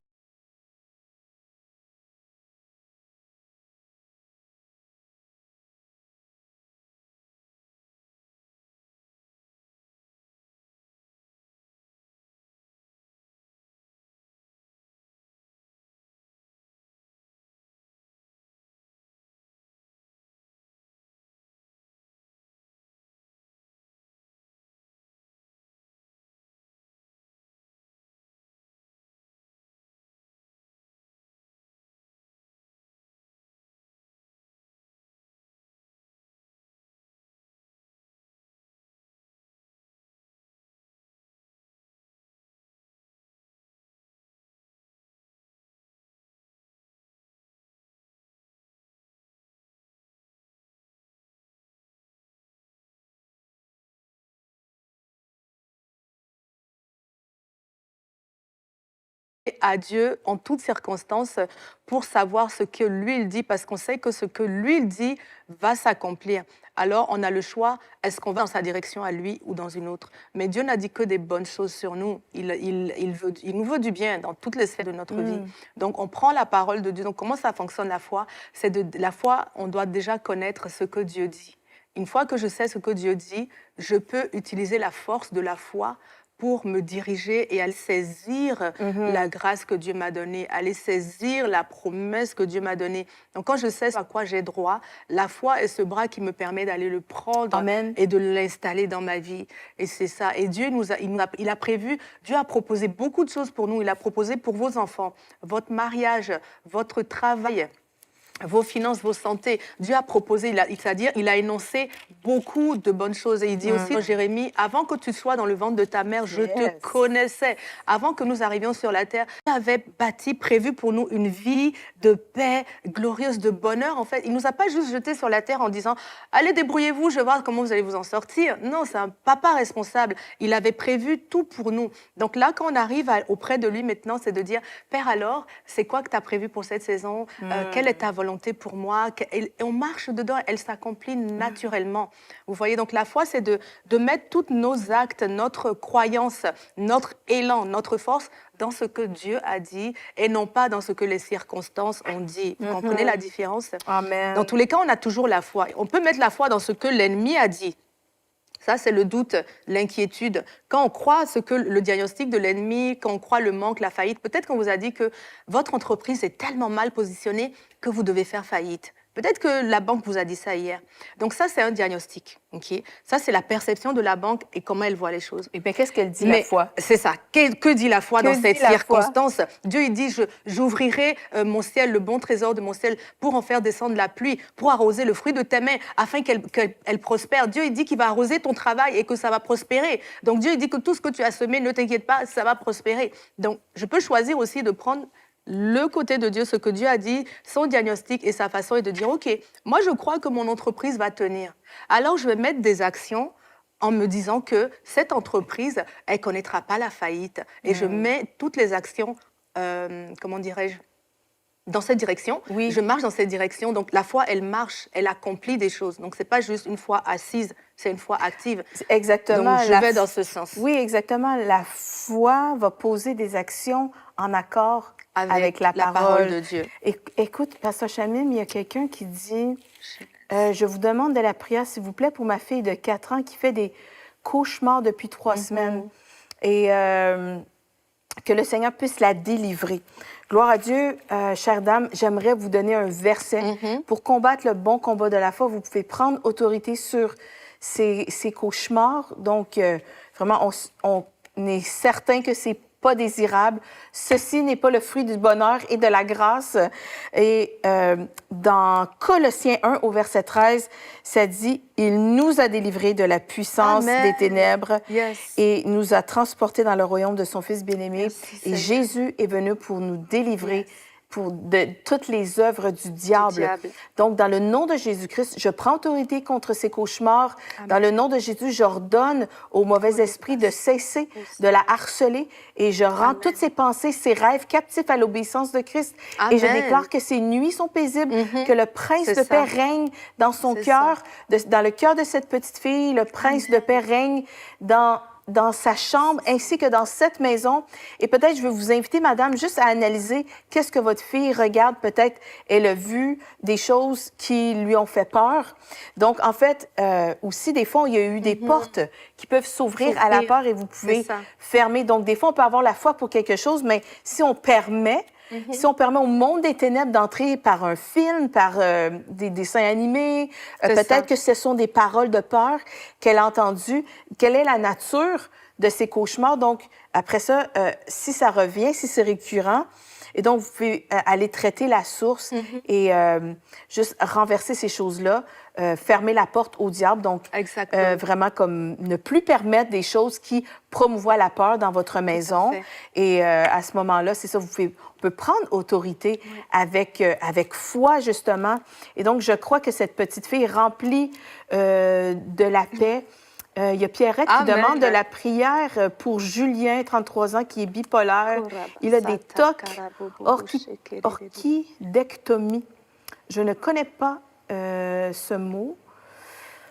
À Dieu en toutes circonstances pour savoir ce que lui il dit, parce qu'on sait que ce que lui il dit va s'accomplir. Alors on a le choix, est-ce qu'on va dans sa direction à lui ou dans une autre? Mais Dieu n'a dit que des bonnes choses sur nous. Il nous veut du bien dans toutes les sphères de notre vie. Donc on prend la parole de Dieu. Donc comment ça fonctionne la foi? La foi, on doit déjà connaître ce que Dieu dit. Une fois que je sais ce que Dieu dit, je peux utiliser la force de la foi pour me diriger et aller saisir la grâce que Dieu m'a donnée, aller saisir la promesse que Dieu m'a donnée. Donc, quand je sais à quoi j'ai droit, la foi est ce bras qui me permet d'aller le prendre Amen. et de l'installer dans ma vie. Et c'est ça. Et Dieu il a prévu, Dieu a proposé beaucoup de choses pour nous. Il a proposé pour vos enfants, votre mariage, votre travail, vos finances, vos santé. Dieu a proposé, c'est-à-dire il a énoncé beaucoup de bonnes choses. Et il dit aussi, Jérémie, avant que tu sois dans le ventre de ta mère, je te connaissais. Avant que nous arrivions sur la terre, Dieu avait bâti, prévu pour nous une vie de paix, glorieuse, de bonheur. En fait, il nous a pas juste jetés sur la terre en disant, allez, débrouillez-vous, je vais voir comment vous allez vous en sortir. Non, c'est un papa responsable. Il avait prévu tout pour nous. Donc là, quand on arrive auprès de lui maintenant, c'est de dire, Père, alors, c'est quoi que tu as prévu pour cette saison? Quelle est ta volonté pour moi? Et on marche dedans, elle s'accomplit naturellement. Vous voyez, donc la foi, c'est de mettre tous nos actes, notre croyance, notre élan, notre force dans ce que Dieu a dit et non pas dans ce que les circonstances ont dit. Vous comprenez la différence? Amen. Dans tous les cas, on a toujours la foi. On peut mettre la foi dans ce que l'ennemi a dit. Ça, c'est le doute, l'inquiétude. Quand on croit ce que le diagnostic de l'ennemi, quand on croit le manque, la faillite, peut-être qu'on vous a dit que votre entreprise est tellement mal positionnée que vous devez faire faillite. Peut-être que la banque vous a dit ça hier. Donc ça, c'est un diagnostic. Okay? Ça, c'est la perception de la banque et comment elle voit les choses. Et bien, qu'est-ce qu'elle dit, la foi? C'est ça. Que dit la foi dans cette circonstance? Dieu, il dit, j'ouvrirai mon ciel, le bon trésor de mon ciel, pour en faire descendre la pluie, pour arroser le fruit de tes mains, afin qu'elle prospère. Dieu, il dit qu'il va arroser ton travail et que ça va prospérer. Donc Dieu, il dit que tout ce que tu as semé, ne t'inquiète pas, ça va prospérer. Donc, je peux choisir aussi de prendre le côté de Dieu, ce que Dieu a dit, son diagnostic et sa façon est de dire, OK, moi je crois que mon entreprise va tenir. Alors je vais mettre des actions en me disant que cette entreprise, elle ne connaîtra pas la faillite. Et je mets toutes les actions, comment dirais-je, dans cette direction. Oui. Je marche dans cette direction. Donc la foi, elle marche, elle accomplit des choses. Donc ce n'est pas juste une foi assise, c'est une foi active. Exactement. Donc je vais dans ce sens. Oui, exactement. La foi va poser des actions en accord avec la parole de Dieu. Écoute, Pasteur Chamim, il y a quelqu'un qui dit, je vous demande de la prière, s'il vous plaît, pour ma fille de 4 ans qui fait des cauchemars depuis 3 semaines. Et que le Seigneur puisse la délivrer. Gloire à Dieu, chère dame, j'aimerais vous donner un verset. Pour combattre le bon combat de la foi, vous pouvez prendre autorité sur ces cauchemars. Donc, vraiment, on est certain que c'est pas désirable. Ceci n'est pas le fruit du bonheur et de la grâce. Et dans Colossiens 1, au verset 13, ça dit « Il nous a délivrés de la puissance des ténèbres et nous a transportés dans le royaume de son Fils bien-aimé. Et Jésus est venu pour nous délivrer de toutes les œuvres du diable. Donc, dans le nom de Jésus-Christ, je prends autorité contre ces cauchemars. Amen. Dans le nom de Jésus, j'ordonne au mauvais esprit de cesser de la harceler et je rends toutes ses pensées, ses rêves captifs à l'obéissance de Christ. Amen. Et je déclare que ses nuits sont paisibles, que le prince de paix règne dans son cœur, dans le cœur de cette petite fille. Le prince de paix règne dans sa chambre ainsi que dans cette maison. Et peut-être, je vais vous inviter, madame, juste à analyser qu'est-ce que votre fille regarde. Peut-être, elle a vu des choses qui lui ont fait peur. Donc, en fait, aussi, des fois, il y a eu des portes qui peuvent s'ouvrir à la peur et vous pouvez fermer. Donc, des fois, on peut avoir la foi pour quelque chose, mais si on permet, si on permet au monde des ténèbres d'entrer par un film, par des dessins animés, peut-être que ce sont des paroles de peur qu'elle a entendues. Quelle est la nature de ces cauchemars? Donc, après ça, si ça revient, si c'est récurrent, et donc, vous pouvez aller traiter la source et juste renverser ces choses-là, fermer la porte au diable. Donc, vraiment comme ne plus permettre des choses qui promouvoient la peur dans votre maison. Et à ce moment-là, c'est ça, on peut prendre autorité avec foi, justement. Et donc, je crois que cette petite fille est remplie de la paix. Il y a Pierrette qui demande de la prière pour Julien, 33 ans, qui est bipolaire. Il a des TOC, orchidectomie. Je ne connais pas ce mot.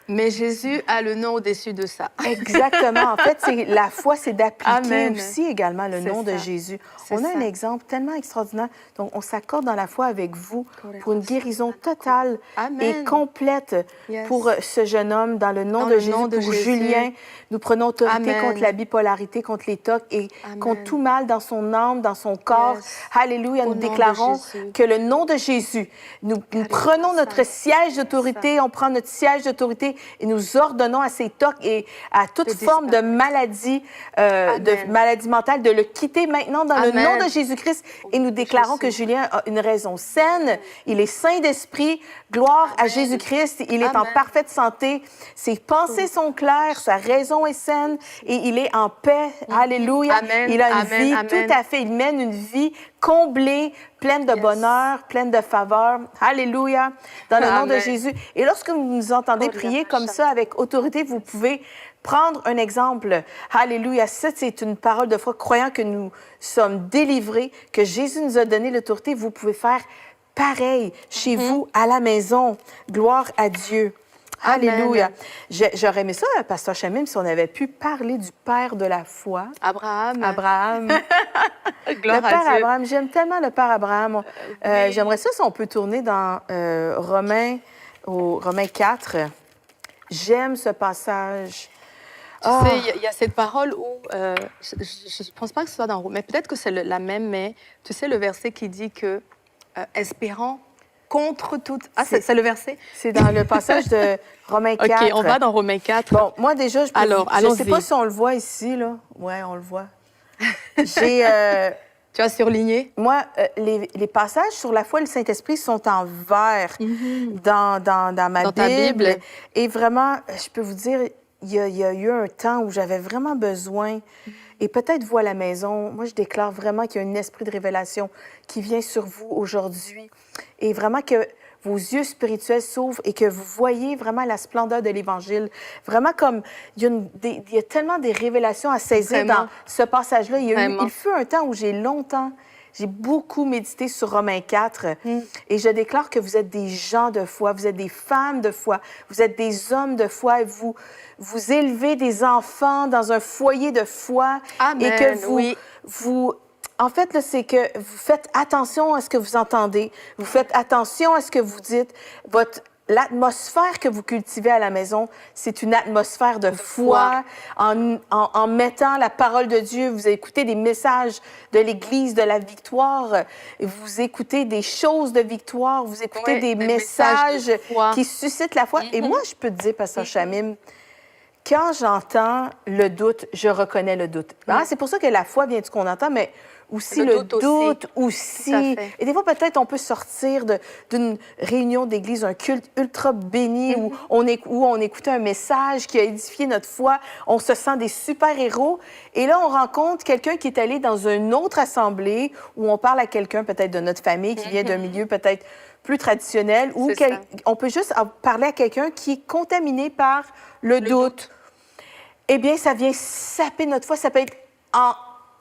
Mais Jésus a le nom au-dessus de ça. Exactement. En fait, la foi, c'est d'appliquer aussi également le nom de Jésus. On a un exemple tellement extraordinaire. Donc, on s'accorde dans la foi avec vous pour une guérison totale et complète pour ce jeune homme dans le nom de Jésus, pour Julien. Nous prenons autorité contre la bipolarité, contre les TOC et contre tout mal dans son âme, dans son corps. Alléluia. Nous déclarons que le nom de Jésus, nous prenons notre siège d'autorité, on prend notre siège d'autorité et nous ordonnons à ces tocs et à toute De forme de maladie, de maladie mentale, de le quitter maintenant dans le Amen. nom de Jésus-Christ. Et nous déclarons que Julien a une raison saine, il est sain d'esprit. Gloire à Jésus-Christ, il est en Amen. parfaite santé. Ses pensées sont claires, sa raison est saine et il est en paix. Alléluia. Amen. Il a une Amen. vie Amen. tout à fait. Il mène une vie comblée, pleine de bonheur, pleine de faveur. Alléluia. Dans le nom de Amen. Jésus. Et lorsque vous nous entendez Oh, prier la comme vache. ça, avec autorité, vous pouvez prendre un exemple. Alléluia. Ça, c'est une parole de foi. Croyant que nous sommes délivrés, que Jésus nous a donné l'autorité, vous pouvez faire pareil chez vous, à la maison. Gloire à Dieu. Amen. Alléluia. J'aurais aimé ça, Pasteur Chamim, si on avait pu parler du Père de la foi, Abraham. Abraham. Gloire Le à Père Dieu. Abraham, j'aime tellement le Père Abraham. Oui. J'aimerais ça si on peut tourner dans Romains 4. J'aime ce passage. Tu Ah. sais, il y a cette parole où, je ne pense pas que ce soit dans Romains, peut-être que c'est la même, mais tu sais le verset qui dit que, espérant contre toute... Ah, c'est le verset? C'est dans le passage de Romains 4. OK, on va dans Romains 4. Bon, moi déjà, je Alors, ne sais allons-y. pas si on le voit ici, là. Oui, on le voit. J'ai... Tu as surligné? Moi, les passages sur la foi et le Saint-Esprit sont en vert dans ma Dans ta Bible. Bible. Et vraiment, je peux vous dire, il y a eu un temps où j'avais vraiment besoin, et peut-être vous à la maison, moi je déclare vraiment qu'il y a un esprit de révélation qui vient sur vous aujourd'hui. Et vraiment que vos yeux spirituels s'ouvrent et que vous voyez vraiment la splendeur de l'Évangile. Vraiment comme, il y a tellement des révélations à saisir Vraiment. dans ce passage-là. Vraiment. Il fut un temps où j'ai beaucoup médité sur Romains 4 et je déclare que vous êtes des gens de foi, vous êtes des femmes de foi, vous êtes des hommes de foi et vous élevez des enfants dans un foyer de foi Amen, et que oui. en fait, là, c'est que vous faites attention à ce que vous entendez, vous faites attention à ce que vous dites. L'atmosphère que vous cultivez à la maison, c'est une atmosphère de foi. En mettant la parole de Dieu, vous écoutez des messages de l'Église de la victoire, vous écoutez des choses de victoire, vous écoutez Ouais, des des messages messages de foi. qui suscitent la foi. Et moi, je peux te dire, Pasteur Chamim, quand j'entends le doute, je reconnais le doute. Hein? C'est pour ça que la foi vient de ce qu'on entend, mais aussi Le le doute doute aussi. Tout à fait. Et des fois, peut-être, on peut sortir d'une réunion d'église, un culte ultra béni où on écoutait un message qui a édifié notre foi. On se sent des super-héros. Et là, on rencontre quelqu'un qui est allé dans une autre assemblée où on parle à quelqu'un peut-être de notre famille qui vient d'un milieu peut-être plus traditionnel ou C'est ça. on peut juste parler à quelqu'un qui est contaminé par le doute. Eh bien, ça vient saper notre foi. Ça peut être en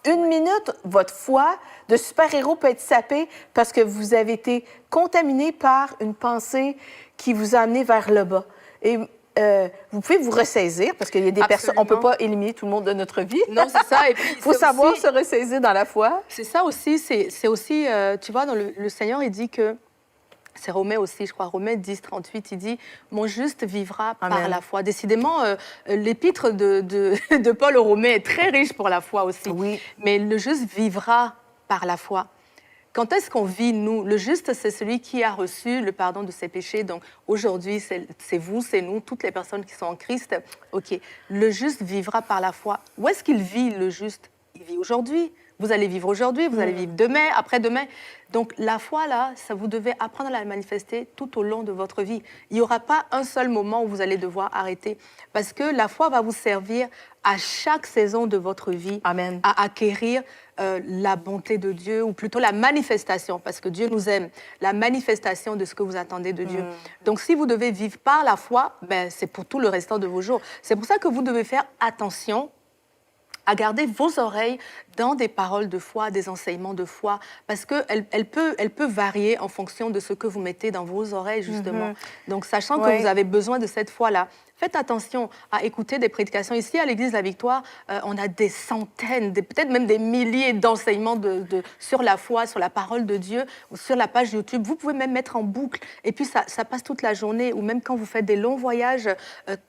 une minute, votre foi de super-héros peut être sapée parce que vous avez été contaminé par une pensée qui vous a amené vers le bas. Et vous pouvez vous ressaisir parce qu'il y a des personnes, on ne peut Absolument. pas éliminer tout le monde de notre vie. Non, c'est ça. Et puis, Il faut c'est savoir aussi- se ressaisir dans la foi. C'est ça aussi, c'est aussi, tu vois, dans le Seigneur, il dit que, c'est Romains aussi, je crois, Romains 10, 38, il dit « Mon juste vivra par Amen. la foi ». Décidément, l'épître de Paul aux Romains est très riche pour la foi aussi. Oui. Mais le juste vivra par la foi. Quand est-ce qu'on vit, nous? Le juste, c'est celui qui a reçu le pardon de ses péchés. Donc, aujourd'hui, c'est vous, c'est nous, toutes les personnes qui sont en Christ. OK. Le juste vivra par la foi. Où est-ce qu'il vit, le juste? Il vit aujourd'hui. Vous allez vivre aujourd'hui, vous allez vivre demain, après-demain. Donc, la foi, là, ça, vous devez apprendre à la manifester tout au long de votre vie. Il n'y aura pas un seul moment où vous allez devoir arrêter. Parce que la foi va vous servir à chaque saison de votre vie Amen. à acquérir la bonté de Dieu, ou plutôt la manifestation, parce que Dieu nous aime, la manifestation de ce que vous attendez de Dieu. Donc, si vous devez vivre par la foi, ben, c'est pour tout le restant de vos jours. C'est pour ça que vous devez faire attention à garder vos oreilles dans des paroles de foi, des enseignements de foi, parce qu'elle peut varier en fonction de ce que vous mettez dans vos oreilles, justement. Donc, sachant Ouais. que vous avez besoin de cette foi-là, faites attention à écouter des prédications. Ici, à l'Église de la Victoire, on a des centaines, peut-être même des milliers d'enseignements sur la foi, sur la parole de Dieu, ou sur la page YouTube. Vous pouvez même mettre en boucle, et puis ça passe toute la journée, ou même quand vous faites des longs voyages,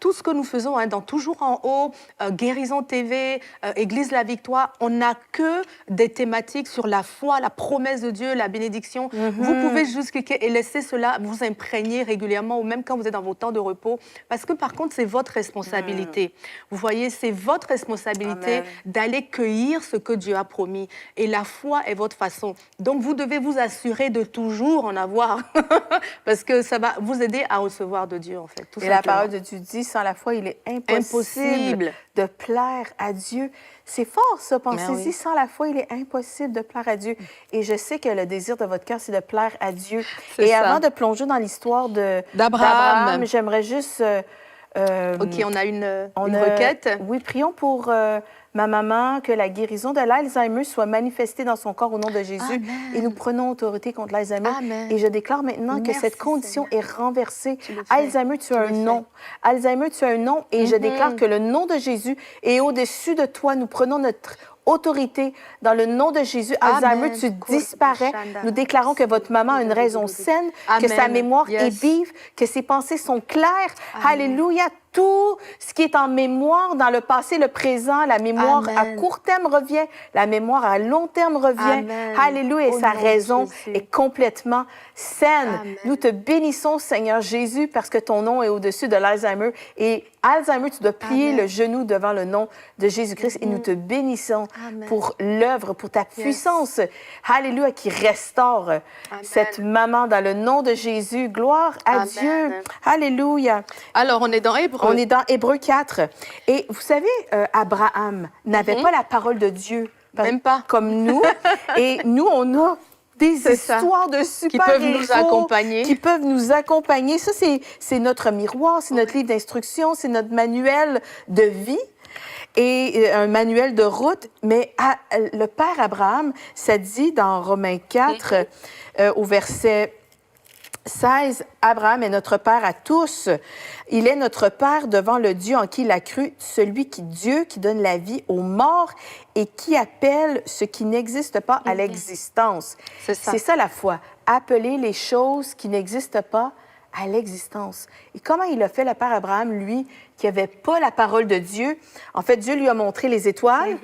tout ce que nous faisons, hein, dans Toujours en haut, Guérison TV, Église de la Victoire, on a que des thématiques sur la foi, la promesse de Dieu, la bénédiction. Vous pouvez juste cliquer et laisser cela vous imprégner régulièrement ou même quand vous êtes dans vos temps de repos. Parce que par contre, c'est votre responsabilité. Vous voyez, c'est votre responsabilité Amen. d'aller cueillir ce que Dieu a promis. Et la foi est votre façon. Donc, vous devez vous assurer de toujours en avoir. Parce que ça va vous aider à recevoir de Dieu, en fait. Tout Et la simplement. parole de Dieu dit, sans la foi, il est impossible, Impossible. de plaire à Dieu. C'est fort, ça, pensez-y. oui. Sans la foi, il est impossible de plaire à Dieu. Et je sais que le désir de votre cœur, c'est de plaire à Dieu. C'est Et ça. avant de plonger dans l'histoire d'Abraham, j'aimerais juste... OK, on a une on a- requête. Oui, prions pour ma maman, que la guérison de l'Alzheimer soit manifestée dans son corps au nom de Jésus. Amen. Et nous prenons autorité contre l'Alzheimer. Amen. Et je déclare maintenant que Merci, cette condition Seigneur. est renversée. Tu le fais. Alzheimer, tu as le un fais. nom. Alzheimer, tu as un nom. Et je déclare que le nom de Jésus est au-dessus de toi. Nous prenons notre autorité dans le nom de Jésus. Alzheimer, Amen. tu disparais. Nous déclarons que votre maman a une raison saine, que sa Amen. mémoire est Yes. vive, que ses pensées sont claires. Alléluia. Tout ce qui est en mémoire dans le passé, le présent, la mémoire Amen. à court terme revient, la mémoire à long terme revient. Amen. Alléluia. Et Au sa nom de raison Jésus. est complètement saine. Amen. Nous te bénissons, Seigneur Jésus, parce que ton nom est au-dessus de l'Alzheimer. Et Alzheimer, tu dois plier Amen. le genou devant le nom de Jésus-Christ. Et nous te bénissons Amen. pour l'œuvre, pour ta puissance. Alléluia, qui restaure cette maman dans le nom de Jésus. Gloire à Amen. Dieu. Alléluia. Alors, on est dans Hébreu. On est dans Hébreux 4. Et vous savez, Abraham n'avait pas la parole de Dieu. Même pas. Comme nous. Et nous, on a des C'est ça. histoires de super peuvent nous accompagner. Qui peuvent nous accompagner. Ça, c'est notre miroir, c'est notre livre d'instruction, c'est notre manuel de vie et un manuel de route. Mais le Père Abraham, ça dit dans Romains 4, au verset 16, Abraham est notre Père à tous. Il est notre Père devant le Dieu en qui il a cru, Dieu qui donne la vie aux morts et qui appelle ce qui n'existe pas à l'existence. C'est ça. C'est ça la foi, appeler les choses qui n'existent pas à l'existence. Et comment il a fait, le Père Abraham, lui, qui n'avait pas la parole de Dieu? En fait, Dieu lui a montré les étoiles.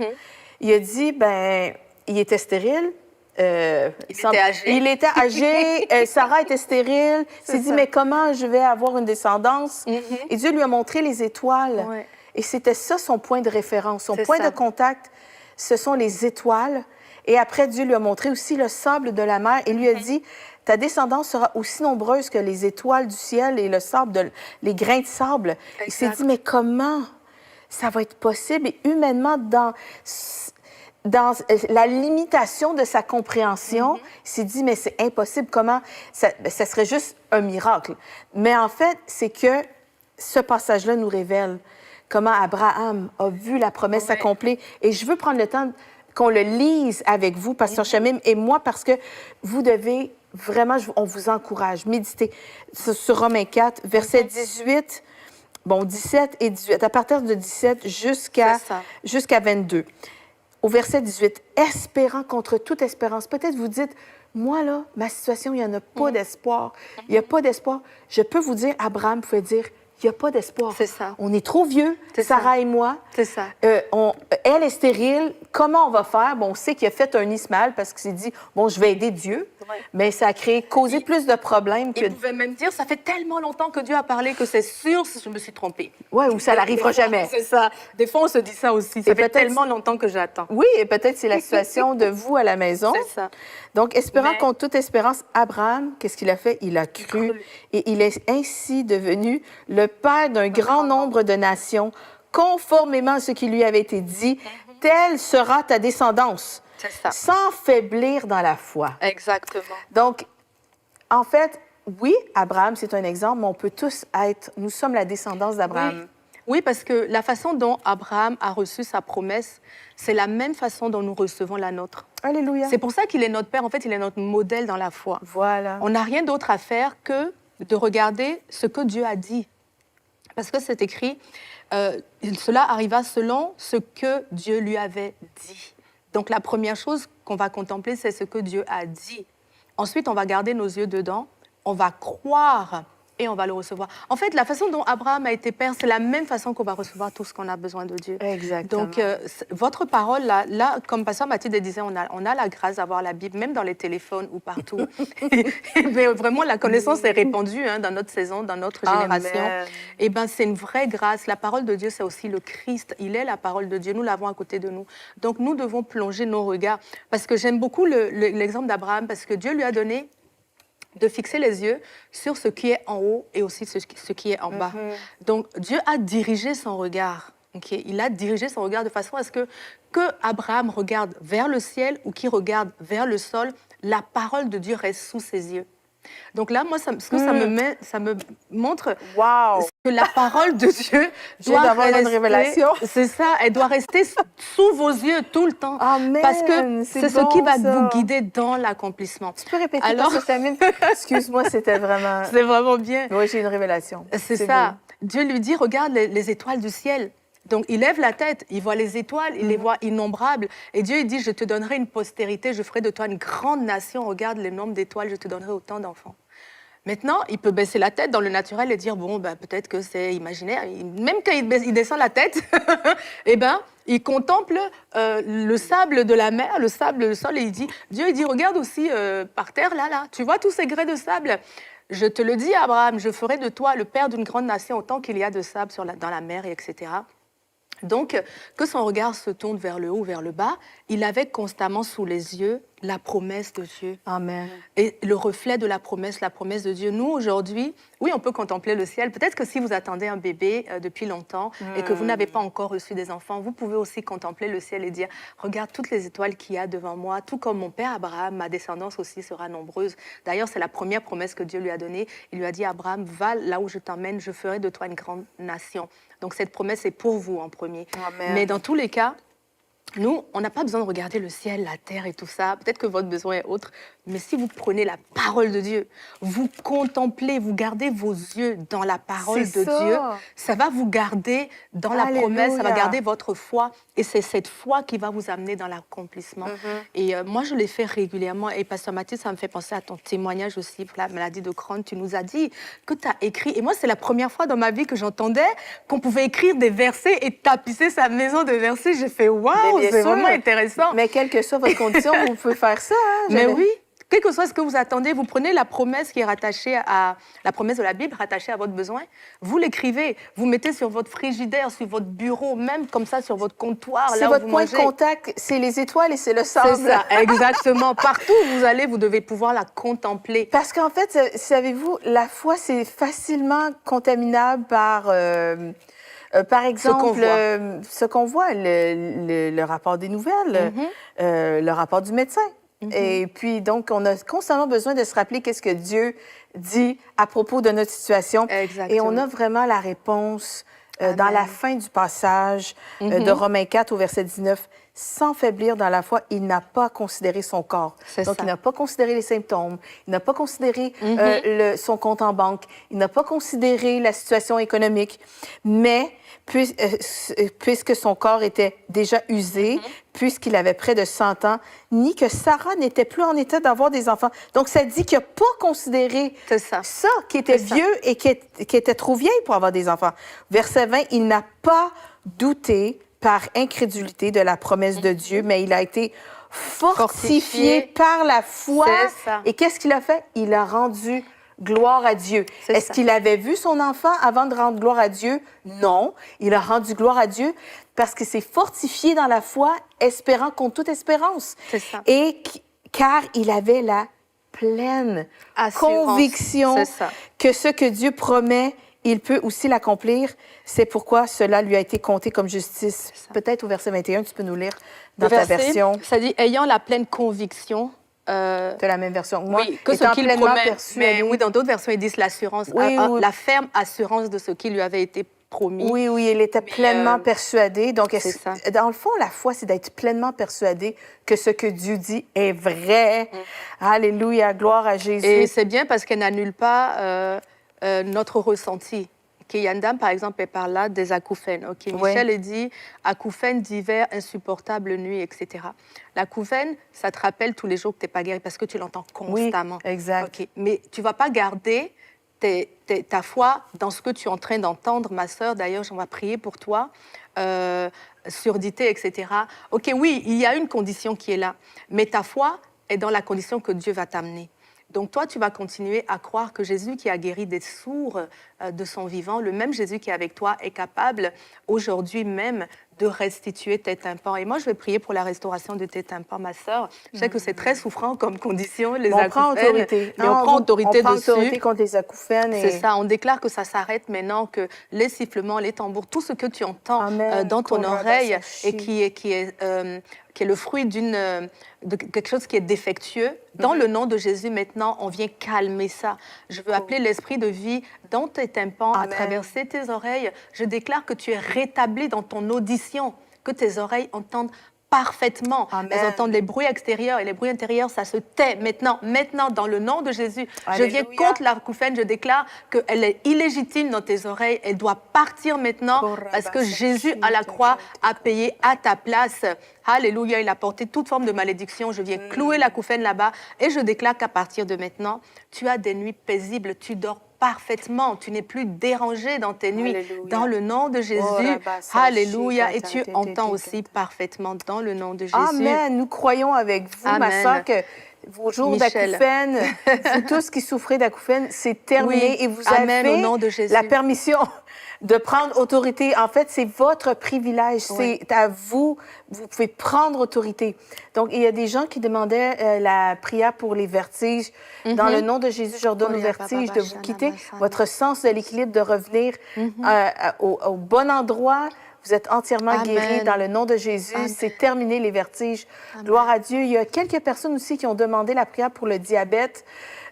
Il a dit, ben, il était stérile. était âgé. Il était âgé. Sarah était stérile. Il s'est dit, ça. mais comment je vais avoir une descendance? Et Dieu lui a montré les étoiles. Ouais. Et c'était ça son point de référence. Son C'est point ça. de contact, ce sont les étoiles. Et après, Dieu lui a montré aussi le sable de la mer et lui a dit, ta descendance sera aussi nombreuse que les étoiles du ciel et le sable, les grains de sable. Il s'est Exact. dit, mais comment ça va être possible? Et humainement, dans la limitation de sa compréhension, il s'est dit, mais c'est impossible, comment? Ça serait juste un miracle. Mais en fait, c'est que ce passage-là nous révèle comment Abraham a vu la promesse Ouais. s'accomplir. Et je veux prendre le temps qu'on le lise avec vous, Pasteur Chamim et moi, parce que vous devez vraiment, on vous encourage, méditer sur Romains 4, versets 18, 17 et 18, à partir de 17 jusqu'à C'est ça. 22. Au verset 18, espérant contre toute espérance. Peut-être vous dites, moi, là, ma situation, il n'y en a pas d'espoir. Il n'y a pas d'espoir. Je peux vous dire, Abraham pouvait dire, il n'y a pas d'espoir. C'est ça. On est trop vieux, C'est Sarah ça. et moi. C'est ça. Elle est stérile. Comment on va faire? Bon, on sait qu'il a fait un Ismaël parce qu'il s'est dit, bon, je vais aider Dieu. Ouais. Mais ça a causé plus de problèmes que... Il pouvait même dire, ça fait tellement longtemps que Dieu a parlé que c'est sûr, je me suis trompée. Ouais, ou ça n'arrivera jamais. C'est ça. Des fois, on se dit ça aussi. Ça Et fait peut-être- tellement longtemps que j'attends. Oui, et peut-être c'est la situation de vous à la maison. C'est ça. Donc, espérant Mais- contre toute espérance, Abraham, qu'est-ce qu'il a fait? Il a cru. Et il est ainsi devenu le père d'un grand nombre de nations, conformément à ce qui lui avait été dit. Telle sera ta descendance, C'est ça. sans faiblir dans la foi. Exactement. Donc, en fait, oui, Abraham, c'est un exemple, mais on peut tous être, nous sommes la descendance d'Abraham. Oui, parce que la façon dont Abraham a reçu sa promesse, c'est la même façon dont nous recevons la nôtre. Alléluia. C'est pour ça qu'il est notre Père. En fait, il est notre modèle dans la foi. Voilà. On n'a rien d'autre à faire que de regarder ce que Dieu a dit. Parce que c'est écrit, cela arriva selon ce que Dieu lui avait dit. Donc la première chose qu'on va contempler, c'est ce que Dieu a dit. Ensuite, on va garder nos yeux dedans, on va croire et on va le recevoir. En fait, la façon dont Abraham a été père, c'est la même façon qu'on va recevoir tout ce qu'on a besoin de Dieu. Exactement. Donc, votre parole, là, comme Pasteur Mathilde disait, on a la grâce d'avoir la Bible, même dans les téléphones ou partout. Mais vraiment, la connaissance est répandue dans notre saison, dans notre génération. Amen. Et ben, c'est une vraie grâce. La parole de Dieu, c'est aussi le Christ. Il est la parole de Dieu. Nous l'avons à côté de nous. Donc, nous devons plonger nos regards. Parce que j'aime beaucoup l'exemple d'Abraham, parce que Dieu lui a donné de fixer les yeux sur ce qui est en haut et aussi ce qui est en bas. Donc, Dieu a dirigé son regard. Okay? Il a dirigé son regard de façon à ce que Abraham regarde vers le ciel ou qu'il regarde vers le sol, la parole de Dieu reste sous ses yeux. Donc là, moi, ça me montre Wow! que la parole de Dieu Je viens doit d'avoir une rester, révélation. c'est ça, elle doit rester sous vos yeux tout le temps. Amen, Parce que c'est ce bon, qui va ça. vous guider dans l'accomplissement. Tu peux répéter, Alors- Pasteur Samuel? Excuse-moi, c'était vraiment... C'est vraiment bien. Oui, j'ai une révélation. C'est ça. Dieu lui dit, regarde les étoiles du ciel. Donc, il lève la tête, il voit les étoiles, il les voit innombrables. Et Dieu, il dit, je te donnerai une postérité, je ferai de toi une grande nation. Regarde le nombre d'étoiles, je te donnerai autant d'enfants. Maintenant, il peut baisser la tête dans le naturel et dire, bon, ben, peut-être que c'est imaginaire. Même quand il descend la tête, eh ben, il contemple le sable de la mer, le sable, le sol, et il dit, Dieu, il dit, regarde aussi par terre, là, tu vois tous ces grès de sable? Je te le dis, Abraham, je ferai de toi le père d'une grande nation autant qu'il y a de sable dans la mer, etc. Donc, que son regard se tourne vers le haut, vers le bas, il avait constamment sous les yeux la promesse de Dieu. Amen. Et le reflet de la promesse de Dieu. Nous, aujourd'hui, oui, on peut contempler le ciel. Peut-être que si vous attendez un bébé depuis longtemps et que vous n'avez pas encore reçu des enfants, vous pouvez aussi contempler le ciel et dire, regarde toutes les étoiles qu'il y a devant moi, tout comme mon père Abraham, ma descendance aussi sera nombreuse. D'ailleurs, c'est la première promesse que Dieu lui a donnée. Il lui a dit, Abraham, va là où je t'emmène, je ferai de toi une grande nation. Donc, cette promesse est pour vous en premier. Amen. Mais dans tous les cas, nous, on n'a pas besoin de regarder le ciel, la terre et tout ça. Peut-être que votre besoin est autre. Mais si vous prenez la parole de Dieu, vous contemplez, vous gardez vos yeux dans la parole C'est de ça. Dieu, ça va vous garder dans la Alléluia. promesse, ça va garder votre foi. Et c'est cette foi qui va vous amener dans l'accomplissement. Et moi, je l'ai fait régulièrement. Et Pasteur Mathilde, ça me fait penser à ton témoignage aussi pour la maladie de Crohn. Tu nous as dit que tu as écrit. Et moi, c'est la première fois dans ma vie que j'entendais qu'on pouvait écrire des versets et tapisser sa maison de versets. J'ai fait waouh, bien c'est sûr. vraiment intéressant. Mais quelle que soit votre condition, vous pouvez faire ça. Hein? Mais J'avais- oui, quel que soit ce que vous attendez, vous prenez la promesse qui est rattachée à la promesse de la Bible, rattachée à votre besoin, vous l'écrivez, vous mettez sur votre frigidaire, sur votre bureau, même comme ça sur votre comptoir, C'est là où votre vous point mangez. de contact, c'est les étoiles et c'est le C'est sable. ça, exactement. Partout où vous allez, vous devez pouvoir la contempler. Parce qu'en fait, savez-vous, la foi, c'est facilement contaminable par exemple, voit. ce qu'on voit, le rapport des nouvelles, le rapport du médecin. Et puis, donc, on a constamment besoin de se rappeler qu'est-ce que Dieu dit à propos de notre situation. Exactement. Et on a vraiment la réponse dans Amen. la fin du passage de Romains 4 au verset 19. Sans faiblir dans la foi, il n'a pas considéré son corps. C'est Donc, ça. il n'a pas considéré les symptômes, il n'a pas considéré son compte en banque, il n'a pas considéré la situation économique, mais puisque son corps était déjà usé, puisqu'il avait près de 100 ans, ni que Sarah n'était plus en état d'avoir des enfants. Donc, ça dit qu'il n'a pas considéré C'est ça. qui était C'est ça. vieux et qui était trop vieille pour avoir des enfants. Verset 20, il n'a pas douté par incrédulité de la promesse de Dieu, mais il a été fortifié Fortifié. par la foi. C'est ça. Et qu'est-ce qu'il a fait? Il a rendu gloire à Dieu. C'est Est-ce ça. qu'il avait vu son enfant avant de rendre gloire à Dieu? Non. Il a rendu gloire à Dieu parce qu'il s'est fortifié dans la foi, espérant contre toute espérance. C'est ça. Et car il avait la pleine Assurance. conviction C'est ça. que ce que Dieu promet, il peut aussi l'accomplir. C'est pourquoi cela lui a été compté comme justice. ça. Peut-être au verset 21, tu peux nous lire dans Le ta verset, version, ça dit, ayant la pleine conviction. de la même version que moi, Oui, que ce étant qu'il pleinement promet. persuadé. Mais oui, dans d'autres versions, ils disent l'assurance, Oui, oui. la ferme assurance de ce qui lui avait été promis. Oui, oui, il était pleinement persuadé. Donc, c'est ça. dans le fond, la foi, c'est d'être pleinement persuadé que ce que Dieu dit est vrai. Alléluia, gloire à Jésus. Et c'est bien parce qu'elle n'annule pas notre ressenti. Il y a une dame, par exemple, elle parle là des acouphènes. Okay. Ouais. Michel elle dit acouphènes d'hiver, insupportables nuits, etc. L'acouphène, ça te rappelle tous les jours que tu n'es pas guéri parce que tu l'entends Oui, constamment. exact. OK. Mais tu ne vas pas garder ta foi dans ce que tu es en train d'entendre, ma sœur. D'ailleurs, on va prier pour toi. Surdité, etc. OK, oui, il y a une condition qui est là, mais ta foi est dans la condition que Dieu va t'amener. Donc toi, tu vas continuer à croire que Jésus qui a guéri des sourds de son vivant, le même Jésus qui est avec toi, est capable aujourd'hui même de restituer tes tympans. Et moi, je vais prier pour la restauration de tes tympans, ma sœur. Je sais que c'est très souffrant comme condition, les on prend acouphènes. autorité. Mais on prend autorité on prend dessus. autorité contre les acouphènes. C'est ça, on déclare que ça s'arrête maintenant, que les sifflements, les tambours, tout ce que tu entends Amen. dans ton oreille Korabasashi. et qui est le fruit de quelque chose qui est défectueux, dans le nom de Jésus, maintenant, on vient calmer ça. Je veux appeler l'esprit de vie dans tes tympans, à Amen. traverser tes oreilles. Je déclare que tu es rétabli dans ton audition, que tes oreilles entendent parfaitement. Amen. Elles entendent les bruits extérieurs et les bruits intérieurs, ça se tait maintenant, dans le nom de Jésus. Je viens Alléluia. contre l'acouphène, je déclare qu'elle est illégitime dans tes oreilles, elle doit partir maintenant parce que Jésus à la croix a payé à ta place. Alléluia, il a porté toute forme de malédiction. Je viens clouer l'acouphène là-bas et je déclare qu'à partir de maintenant, tu as des nuits paisibles, tu dors parfaitement, tu n'es plus dérangé dans tes nuits, Alléluia. dans le nom de Jésus. Alléluia, et tu entends aussi parfaitement dans le nom de Jésus. Amen. Nous croyons avec vous, ma Amen. soeur, que vos jours Michel. d'acouphènes, vous tous qui souffrez d'acouphènes, c'est terminé Oui. et vous Amen, avez au nom de Jésus. la permission de prendre autorité. En fait, c'est votre privilège. Oui. C'est à vous. Vous pouvez prendre autorité. Donc, il y a des gens qui demandaient la prière pour les vertiges. Dans le nom de Jésus, je ordonne aux vertiges de vous quitter, votre sens de l'équilibre de revenir au bon endroit. Vous êtes entièrement Amen. guéris dans le nom de Jésus. Amen. C'est terminé les vertiges. Gloire à Dieu. Il y a quelques personnes aussi qui ont demandé la prière pour le diabète.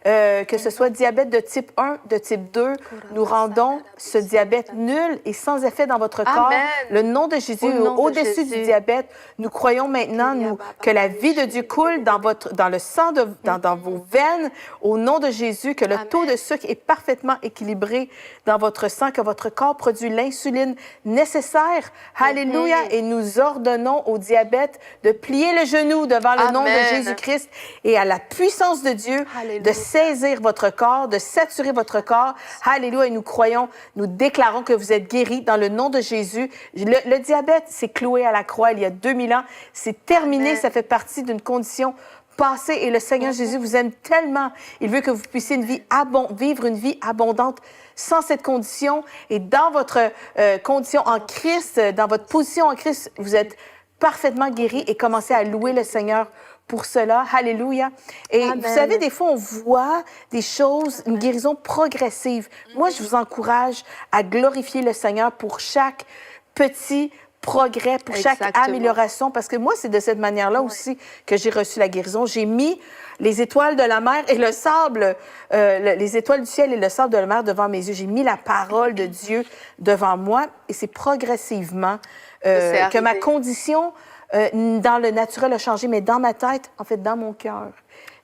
Que ce soit diabète de type 1, de type 2, nous rendons ce diabète nul et sans effet dans votre corps. Amen. Le nom de Jésus, Au nom de au-dessus Jésus. du diabète, nous croyons maintenant que la vie de Dieu coule dans le sang, dans vos veines, au nom de Jésus, que le Amen. taux de sucre est parfaitement équilibré dans votre sang, que votre corps produit l'insuline nécessaire. Alléluia. Et nous ordonnons au diabète de plier le genou devant le nom de Amen. Jésus-Christ et à la puissance de Dieu Alléluia. de saisir votre corps, de saturer votre corps. Alléluia. Et nous croyons, nous déclarons que vous êtes guéris dans le nom de Jésus. Le diabète, c'est cloué à la croix il y a 2000 ans. C'est terminé. Amen. Ça fait partie d'une condition passée. Et le Seigneur Jésus vous aime tellement. Il veut que vous puissiez vivre une vie abondante sans cette condition. Et dans votre condition en Christ, dans votre position en Christ, vous êtes parfaitement guéri et commencez à louer le Seigneur pour cela. Alléluia. Et Amen. vous savez, des fois, on voit des choses, une guérison progressive. Moi, je vous encourage à glorifier le Seigneur pour chaque petit progrès, pour chaque Exactement. amélioration, parce que moi, c'est de cette manière-là aussi que j'ai reçu la guérison. J'ai mis les étoiles de la mer et le sable, les étoiles du ciel et le sable de la mer devant mes yeux. J'ai mis la parole de Dieu devant moi et c'est progressivement C'est que ma arrivé. condition dans le naturel a changé, mais dans ma tête, en fait, dans mon cœur,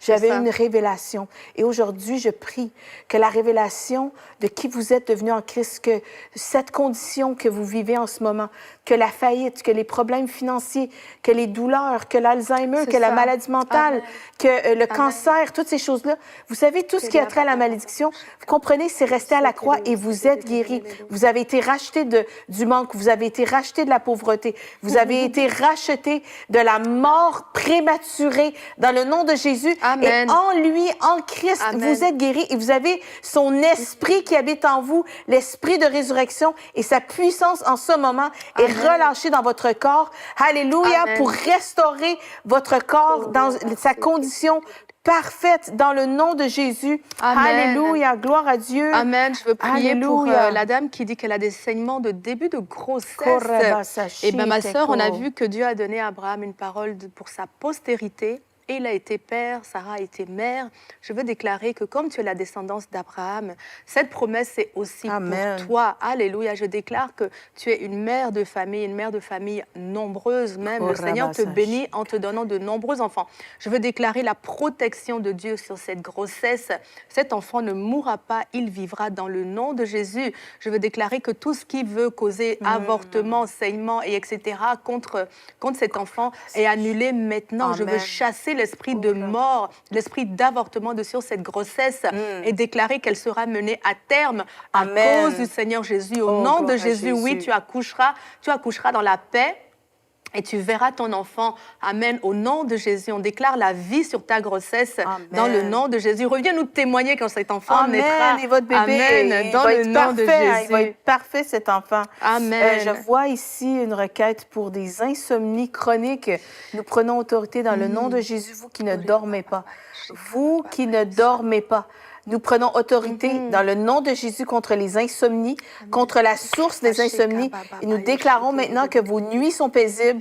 j'avais ça. une révélation. Et aujourd'hui, je prie que la révélation de qui vous êtes devenu en Christ, que cette condition que vous vivez en ce moment, que la faillite, que les problèmes financiers, que les douleurs, que l'Alzheimer, C'est que la ça. maladie mentale, Amen. que le cancer, toutes ces choses-là, vous savez, tout ce qui a trait à la malédiction, vous comprenez, c'est resté à la croix et vous êtes guéris. Vous avez été racheté du manque, vous avez été racheté de la pauvreté, vous avez été racheté de la mort prématurée dans le nom de Jésus. Amen. Et en lui, en Christ, Amen. vous êtes guéris et vous avez son esprit qui habite en vous, l'esprit de résurrection et sa puissance en ce moment est relâchée dans votre corps. Alléluia, Amen. pour restaurer votre corps dans sa condition parfaite dans le nom de Jésus. Amen. Alléluia, gloire à Dieu. Amen. Je veux prier pour Alléluia. la dame qui dit qu'elle a des saignements de début de grossesse. Korabasashi Et bien, ma sœur, on a teko. vu que Dieu a donné à Abraham une parole pour sa postérité. Et il a été père, Sarah a été mère. Je veux déclarer que comme tu es la descendance d'Abraham, cette promesse est aussi Amen. pour toi. Alléluia. Je déclare que tu es une mère de famille nombreuse même. Le Seigneur te bénit en te donnant de nombreux enfants. Je veux déclarer la protection de Dieu sur cette grossesse. Cet enfant ne mourra pas, il vivra dans le nom de Jésus. Je veux déclarer que tout ce qui veut causer avortement, saignement et etc. contre cet enfant est annulé maintenant. Je veux Amen. chasser l'esprit de mort, l'esprit d'avortement de sur cette grossesse et déclarer qu'elle sera menée à terme à Amen. cause du Seigneur Jésus. Au Oh, nom gloire de à Jésus, oui, Jésus. tu accoucheras dans la paix. Et tu verras ton enfant. Amen. Au nom de Jésus, on déclare la vie sur ta grossesse. Amen. Dans le nom de Jésus. Reviens nous témoigner quand cet enfant naîtra. Amen. Et votre bébé, Amen. il Dans va le être nom de parfait, hein, Jésus. il va être parfait, cet enfant. Amen. Je vois ici une requête pour des insomnies chroniques. Nous prenons autorité dans le nom de Jésus, vous qui ne dormez pas. Vous qui ne dormez pas. Nous prenons autorité dans le nom de Jésus contre les insomnies, contre la source des insomnies. Et nous déclarons maintenant que vos nuits sont paisibles.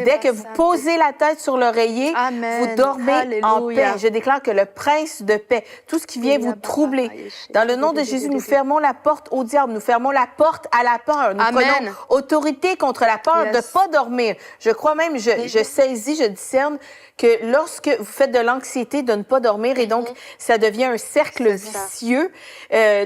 Dès que vous posez la tête sur l'oreiller, Amen. vous dormez en Alléluia. paix. Je déclare que le prince de paix, tout ce qui vient vous troubler, dans le nom de Jésus, nous fermons la porte au diable, nous fermons la porte à la peur. Nous Amen. prenons autorité contre la peur de ne pas dormir. Je crois même, je saisis, je discerne que lorsque vous faites de l'anxiété de ne pas dormir, et donc ça devient un cercle C'est ça. vicieux.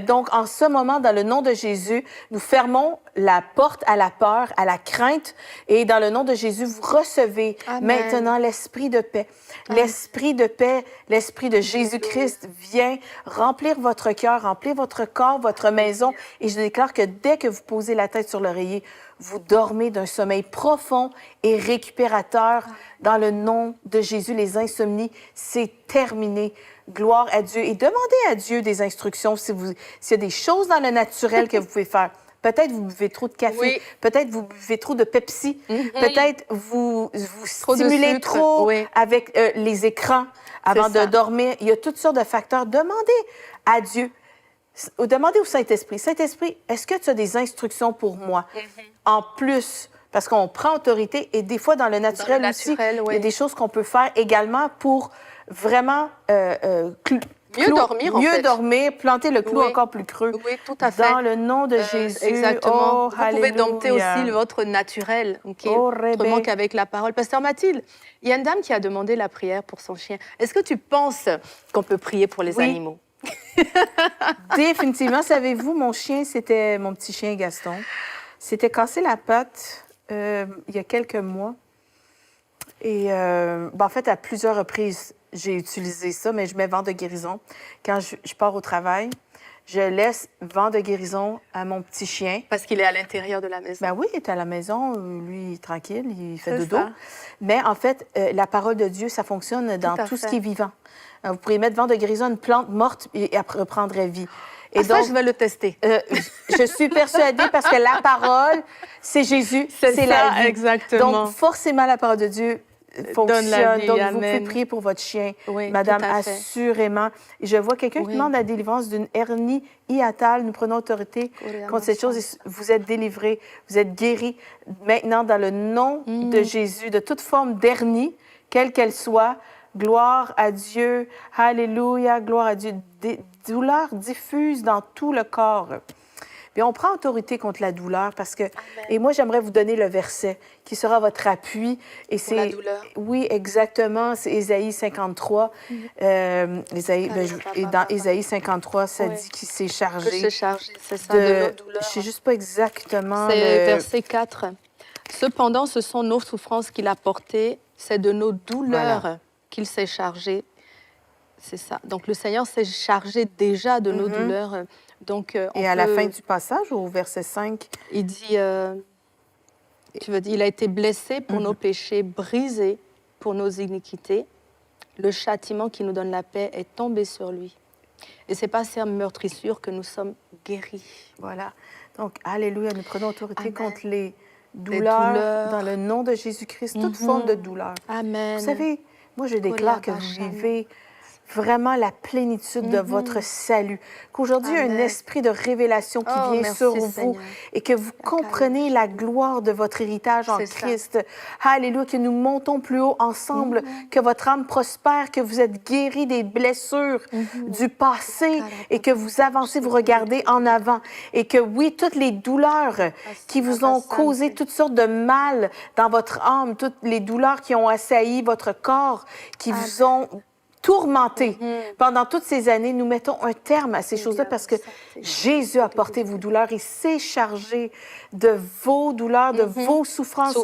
Donc, en ce moment, dans le nom de Jésus, nous fermons la porte à la peur, à la crainte, et dans le nom de Jésus, vous recevez Amen. maintenant l'esprit de paix. L'esprit de paix, l'esprit de Jésus-Christ vient remplir votre cœur, remplir votre corps, votre maison, et je déclare que dès que vous posez la tête sur l'oreiller, vous dormez d'un sommeil profond et récupérateur. Dans le nom de Jésus, les insomnies, c'est terminé. Gloire à Dieu. Et demandez à Dieu des instructions s'il y a des choses dans le naturel que vous pouvez faire. Peut-être vous buvez trop de café, Oui. peut-être vous buvez trop de Pepsi, peut-être vous Trop de stimulez sucre, trop oui. avec les écrans avant C'est ça. de dormir. Il y a toutes sortes de facteurs. Demandez à Dieu. Demandez au Saint-Esprit. Saint-Esprit, est-ce que tu as des instructions pour moi? En plus, parce qu'on prend autorité et des fois dans le naturel, naturel, aussi, oui. il y a des choses qu'on peut faire également pour vraiment Mieux dormir, en mieux fait. dormir, planter le clou Oui. encore plus creux. Oui, tout à fait. Dans le nom de Jésus. Exactement. Oh, Vous pouvez dompter alléluia. aussi votre naturel, ok? Oh, Autrement Rebé. qu'avec la parole. Pasteur Mathilde, il y a une dame qui a demandé la prière pour son chien. Est-ce que tu penses qu'on peut prier pour les Oui. animaux? Définitivement. Savez-vous, mon chien, c'était mon petit chien Gaston. S'était cassé la patte il y a quelques mois. Et en fait, à plusieurs reprises, j'ai utilisé ça, mais je mets vent de guérison. Quand je pars au travail, je laisse vent de guérison à mon petit chien. Parce qu'il est à l'intérieur de la maison. Ben oui, il est à la maison, lui, il est tranquille, il fait C'est dodo. ça. Mais en fait, la parole de Dieu, ça fonctionne dans à tout ce fait. qui est vivant. Vous pourriez mettre vent de guérison à une plante morte et elle reprendrait vie. Et Ça, je vais le tester. je suis persuadée parce que la parole, c'est Jésus, C'est c'est ça, la vie. exactement. Donc, forcément, la parole de Dieu fonctionne. la vie, Donc, vous amen. pouvez prier pour votre chien, Oui, Madame, tout à fait. assurément. Et je vois quelqu'un qui Oui. demande la délivrance d'une hernie hiatale. Nous prenons autorité contre cette chose. Et vous êtes délivrés, vous êtes guéris. Maintenant, dans le nom Mm. de Jésus, de toute forme d'hernie, quelle qu'elle soit, gloire à Dieu. Alléluia, gloire à Dieu. Des douleurs diffusent dans tout le corps. Puis on prend autorité contre la douleur parce que... Et moi, j'aimerais vous donner le verset qui sera votre appui. Et Pour la douleur. Oui, exactement. C'est Ésaïe 53. Et dans Ésaïe 53, ça Oui. dit qu'il s'est Que chargé c'est chargé, c'est ça, de nos douleurs. Je sais juste pas exactement... C'est le- verset 4. Cependant, ce sont nos souffrances qu'il a portées, c'est de nos douleurs Voilà. qu'il s'est chargé. C'est ça. Donc, le Seigneur s'est chargé déjà de nos douleurs. Donc, on Et à la peut- fin du passage, au verset 5, il dit, tu veux dire, il a été blessé pour nos péchés, brisé pour nos iniquités. Le châtiment qui nous donne la paix est tombé sur lui. Et c'est pas ces meurtrissures que nous sommes guéris. voilà. Donc, alléluia, nous prenons autorité Amen. contre les douleurs, douleurs. dans le nom de Jésus-Christ, toute forme de douleur. Amen. Vous savez, moi, je déclare que vous Kolabashana. vivez vraiment la plénitude de votre salut. Qu'aujourd'hui, il y a un Amen. esprit de révélation qui Oh, vient merci, sur vous Seigneur. et que vous comprenez la gloire de votre héritage en C'est ça. Christ. Alléluia, que nous montons plus haut ensemble, que votre âme prospère, que vous êtes guéris des blessures du passé et que vous avancez, vous regardez en avant. Et que oui, toutes les douleurs qui vous ont causé toutes sortes de mal dans votre âme, toutes les douleurs qui ont assailli votre corps, qui vous ont tourmenté pendant toutes ces années, nous mettons un terme à ces choses-là parce que Jésus a porté vos douleurs. Il s'est chargé de vos douleurs, de vos souffrances.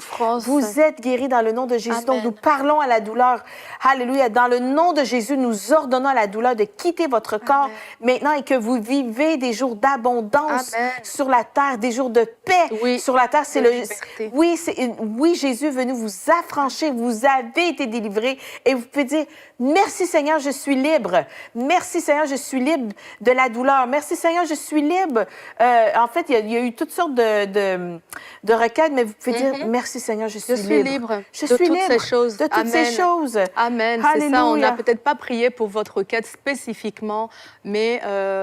Vous êtes guéris dans le nom de Jésus. Amen. Donc, nous parlons à la douleur. Alléluia. Dans le nom de Jésus, nous ordonnons à la douleur de quitter votre corps maintenant et que vous vivez des jours d'abondance Amen. sur la terre, des jours de paix Oui. sur la terre. C'est De le liberté. oui, Jésus est venu vous affranchir, vous avez été délivré et vous pouvez dire merci Seigneur, je suis libre. Merci Seigneur, je suis libre de la douleur. Merci Seigneur, je suis libre. En fait, il y a eu toutes sortes de requêtes, mais vous pouvez dire merci Seigneur, je suis libre. Je de suis toutes libre ces choses. de toutes ces Amen. choses. Amen, c'est ça. On n'a Alléluia. peut-être pas prié pour votre requête spécifiquement, mais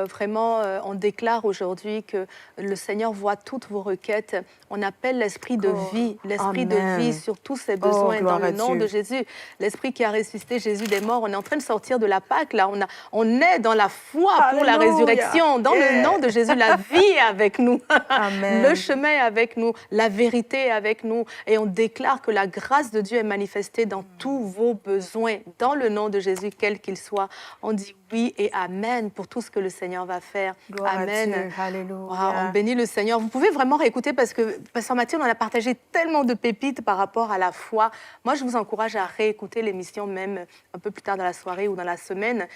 vraiment, on déclare aujourd'hui que le Seigneur voit toutes vos requêtes. On appelle l'esprit de vie, l'esprit de Amen. vie sur tous ces besoins gloire dans à le nom Dieu. de Jésus. L'esprit qui a ressuscité Jésus des morts. On est en train de sortir de la Pâque, là. On est dans la foi pour la Alléluia. résurrection. Dans le nom de Jésus, la vie est avec nous. Amen. Le chemin est avec nous. La vérité est avec nous. Et on déclare que la grâce de Dieu est manifestée dans tous vos besoins. Dans le nom de Jésus, quel qu'il soit. On dit oui et amen pour tout ce que le Seigneur va faire. Gloire à Amen. Dieu. Alléluia. Wow, on bénit le Seigneur. Vous pouvez vraiment réécouter parce que Pasteur Mathilde, on a partagé tellement de pépites par rapport à la foi. Moi, je vous encourage à réécouter l'émission même un peu plus tard dans la soirée ou dans la semaine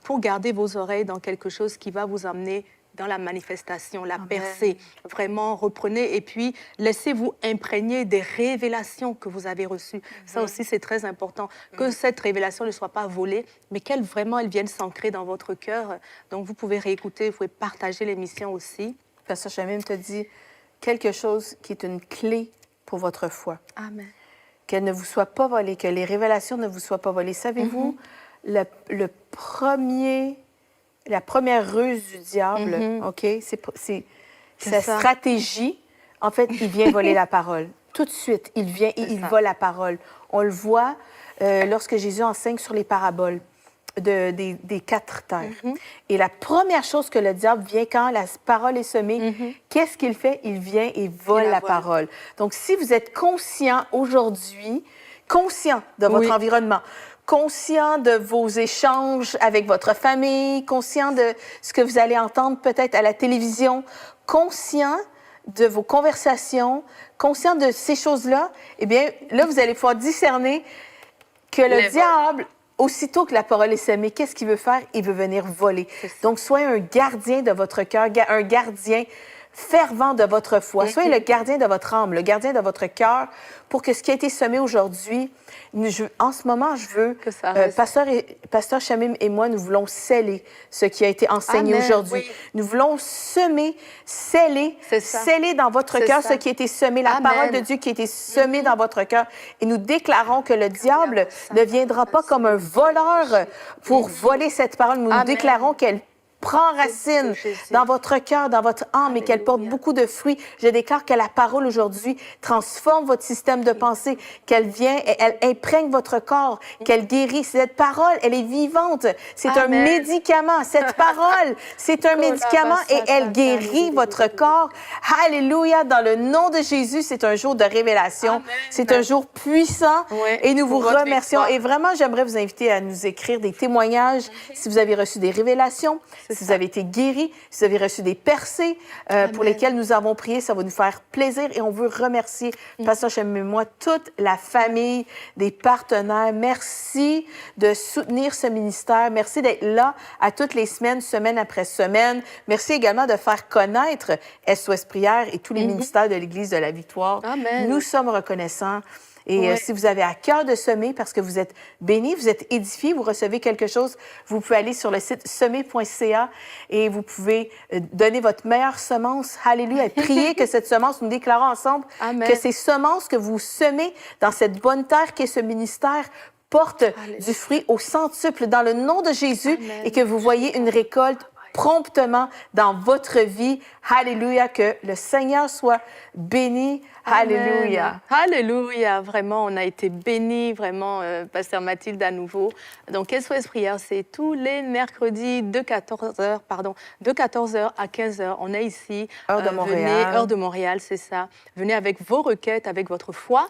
pour garder vos oreilles dans quelque chose qui va vous emmener dans la manifestation, la percée. Vraiment, reprenez et puis laissez-vous imprégner des révélations que vous avez reçues. Ça aussi, c'est très important. Que cette révélation ne soit pas volée, mais qu'elle vraiment, elle vienne s'ancrer dans votre cœur. Donc, vous pouvez réécouter, vous pouvez partager l'émission aussi. Pasteur Chamim te dit quelque chose qui est une clé pour votre foi. Amen. Qu'elle ne vous soit pas volée, que les révélations ne vous soient pas volées. Savez-vous, la première ruse du diable, OK, c'est sa ça. stratégie, en fait, il vient voler la parole. Tout de suite, il vient et il ça. vole la parole. On le voit lorsque Jésus enseigne sur les paraboles des 4 terres. Et la première chose que le diable vient quand la parole est semée, qu'est-ce qu'il fait? Il vient et vole la la vole. parole. Donc, si vous êtes conscient aujourd'hui, conscient de votre Oui. environnement, conscient de vos échanges avec votre famille, conscient de ce que vous allez entendre peut-être à la télévision, conscient de vos conversations, conscient de ces choses-là, eh bien, là, vous allez pouvoir discerner que le Les vols. diable, aussitôt que la parole est semée, qu'est-ce qu'il veut faire? Il veut venir voler. Donc, soyez un gardien de votre cœur, un gardien fervent de votre foi. Soyez le gardien de votre âme, le gardien de votre cœur, pour que ce qui a été semé aujourd'hui, en ce moment, je veux, Que ça reste. Pasteur Chamim et moi, nous voulons sceller ce qui a été enseigné Amen, aujourd'hui. oui. Nous voulons semer, sceller, C'est ça. sceller dans votre C'est cœur ça. ce qui a été semé, la Amen. parole de Dieu qui a été semée dans votre cœur. Et nous déclarons que le diable ne viendra pas comme un voleur pour voler cette parole. Nous Amen. déclarons qu'elle prend racine Jésus. dans votre cœur, dans votre âme et qu'elle porte Alléluia. beaucoup de fruits. Je déclare que la parole aujourd'hui transforme votre système de pensée, qu'elle vient et elle imprègne votre corps, qu'elle guérit. Cette parole, elle est vivante. C'est un Amen. médicament. Cette parole, c'est un médicament et elle guérit votre corps. Alléluia. Dans le nom de Jésus, c'est un jour de révélation. Amen. C'est un jour puissant Ouais, et nous vous pour votre remercions. victoire. Et vraiment, j'aimerais vous inviter à nous écrire des témoignages si vous avez reçu des révélations, si vous avez été guéri, si vous avez reçu des percées pour lesquelles nous avons prié. Ça va nous faire plaisir et on veut remercier Pasteur Chamim et moi, toute la famille, des partenaires. Merci de soutenir ce ministère. Merci d'être là à toutes les semaines, semaine après semaine. Merci également de faire connaître SOS Prière et tous les ministères de l'Église de la Victoire. Amen. Nous sommes reconnaissants. Et Ouais. si vous avez à cœur de semer, parce que vous êtes bénis, vous êtes édifiés, vous recevez quelque chose, vous pouvez aller sur le site semer.ca et vous pouvez donner votre meilleure semence. Alléluia. Et prier que cette semence, nous déclarons ensemble Amen. que ces semences que vous semez dans cette bonne terre qu'est ce ministère portent du fruit au centuple dans le nom de Jésus et que vous voyez une récolte promptement dans votre vie. Alléluia. Que le Seigneur soit béni. Alléluia. Amen. Alléluia. Vraiment, on a été bénis, vraiment, Pasteur Mathilde à nouveau. Donc, SOS Prière, c'est tous les mercredis de 14h, de 14h à 15h. On est ici. Heure de Montréal. Venez, heure de Montréal, c'est ça. Venez avec vos requêtes, avec votre foi.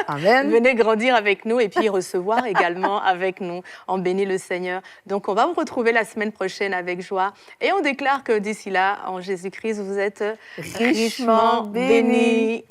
Amen. Venez grandir avec nous et puis recevoir également avec nous. On bénit le Seigneur. Donc, on va vous retrouver la semaine prochaine avec joie. Et on déclare que d'ici là, en Jésus-Christ, vous êtes richement bénis.